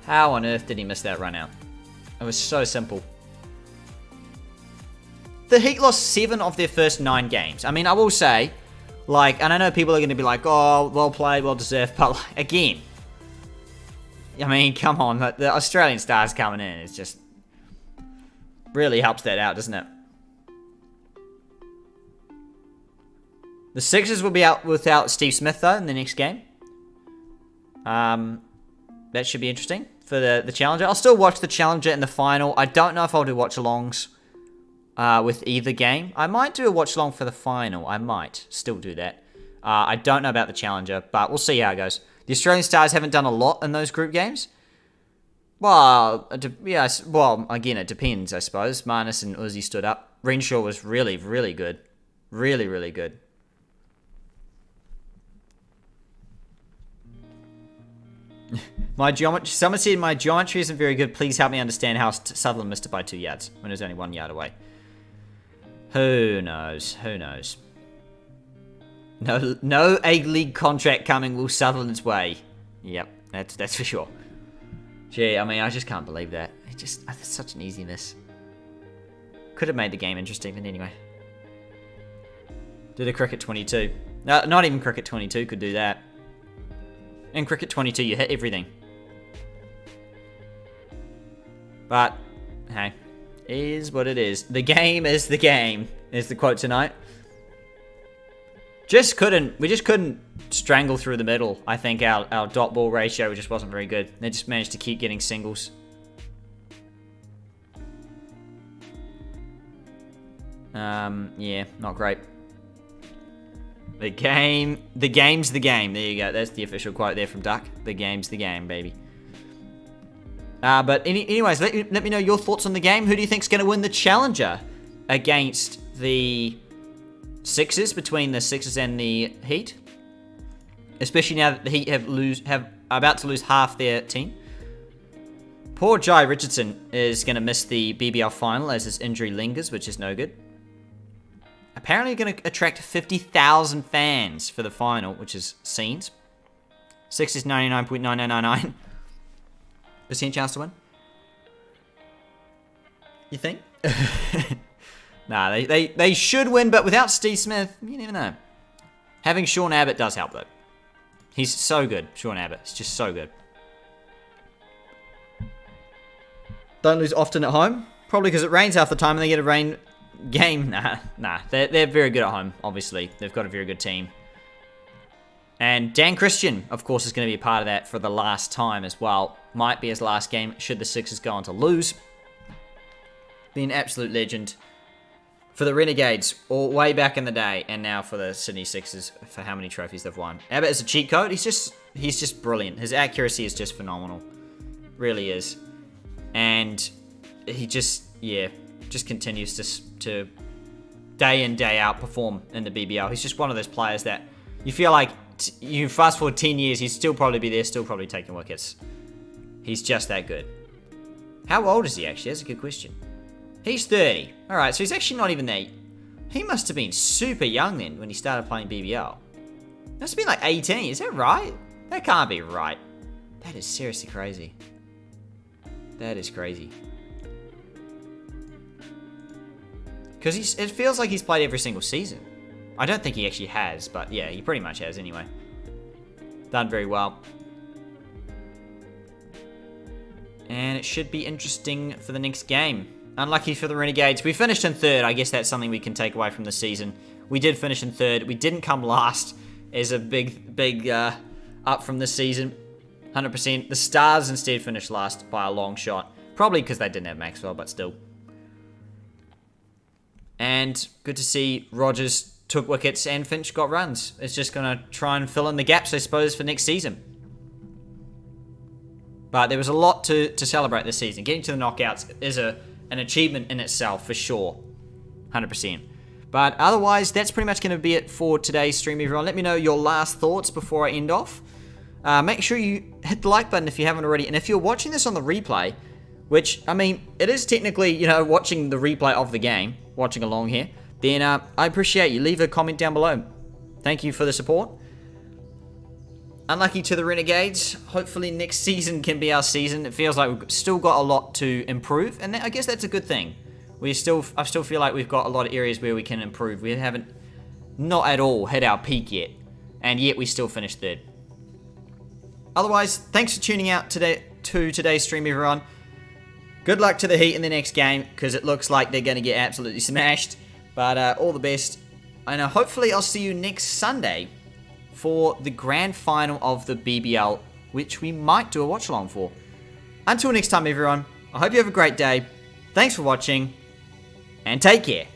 How on earth did he miss that run out? It was so simple. The Heat lost 7 of their first 9 games. I mean, I will say, like, and I know people are going to be like, oh, well played, well deserved, but like, again, I mean, come on, the Australian stars coming in, it's just really helps that out, doesn't it? The Sixers will be out without Steve Smith, though, in the next game. That should be interesting for the Challenger. I'll still watch the Challenger in the final. I don't know if I'll do watch-alongs with either game. I might do a watch-along for the final. I might still do that. I don't know about the Challenger, but we'll see how it goes. The Australian Stars haven't done a lot in those group games. Well, yeah, well, again, it depends, I suppose. Marnus and Uzi stood up. Renshaw was really, really good. Really, really good. My geometry. Someone said my geometry isn't very good. Please help me understand how Sutherland missed it by 2 yards when it was only 1 yard away. Who knows? Who knows? No A-League contract coming Will Sutherland's way. Yep, that's for sure. Gee, I mean, I just can't believe that. It's such an easiness. Could have made the game interesting, but anyway. Did a Cricket 22. No, not even Cricket 22 could do that. In Cricket 22, you hit everything. But, hey, is what it is. The game is the game, is the quote tonight. We just couldn't strangle through the middle. I think our dot ball ratio just wasn't very good. They just managed to keep getting singles. Yeah, not great. The game's the game. There you go. That's the official quote there from Duck. The game's the game, baby. But anyways, let me know your thoughts on the game. Who do you think's going to win the Challenger against the Sixers, between the Sixers and the Heat? Especially now that the Heat have about to lose half their team. Poor Jai Richardson is going to miss the BBL final as his injury lingers, which is no good. Apparently going to attract 50,000 fans for the final, which is scenes. Sixers 99.9999% chance to win. You think? Nah, they should win, but without Steve Smith, you never know. Having Sean Abbott does help, though. He's so good, Sean Abbott. He's just so good. Don't lose often at home. Probably because it rains half the time and they get a rain game. Nah. They're very good at home, obviously. They've got a very good team. And Dan Christian, of course, is going to be a part of that for the last time as well. Might be his last game should the Sixers go on to lose. Be an absolute legend for the Renegades, all way back in the day, and now for the Sydney Sixers for how many trophies they've won. Abbott is a cheat code. He's just brilliant. His accuracy is just phenomenal. Really is. And he just continues to day in, day out perform in the BBL. He's just one of those players that you feel like you fast forward 10 years, he'd still probably be there, still probably taking wickets. He's just that good. How old is he actually? That's a good question. He's 30. Alright, so he's actually not even there. He must have been super young then when he started playing BBL. Must have been like 18. Is that right? That can't be right. That is seriously crazy. That is crazy. Because it feels like he's played every single season. I don't think he actually has, but yeah, he pretty much has anyway. Done very well. And it should be interesting for the next game. Unlucky for the Renegades. We finished in third. I guess that's something we can take away from the season. We did finish in third. We didn't come last as a big up from this season. 100%. The Stars instead finished last by a long shot. Probably because they didn't have Maxwell, but still. And good to see Rogers took wickets and Finch got runs. It's just going to try and fill in the gaps, I suppose, for next season. But there was a lot to celebrate this season. Getting to the knockouts is an achievement in itself, for sure. 100%. But otherwise, that's pretty much going to be it for today's stream, everyone. Let me know your last thoughts before I end off. Make sure you hit the like button if you haven't already. And if you're watching this on the replay, which, I mean, it is technically, watching the replay of the game, watching along here, then I appreciate you. Leave a comment down below. Thank you for the support. Unlucky to the Renegades. Hopefully next season can be our season. It feels like we've still got a lot to improve, and I guess that's a good thing. I still feel like we've got a lot of areas where we can improve. We haven't not at all hit our peak yet, and yet we still finished third. Otherwise, thanks for tuning out to today's stream, everyone. Good luck to the Heat in the next game, because it looks like they're going to get absolutely smashed. But all the best. And hopefully I'll see you next Sunday for the grand final of the BBL, which we might do a watch along for. Until next time, everyone, I hope you have a great day. Thanks for watching, and take care.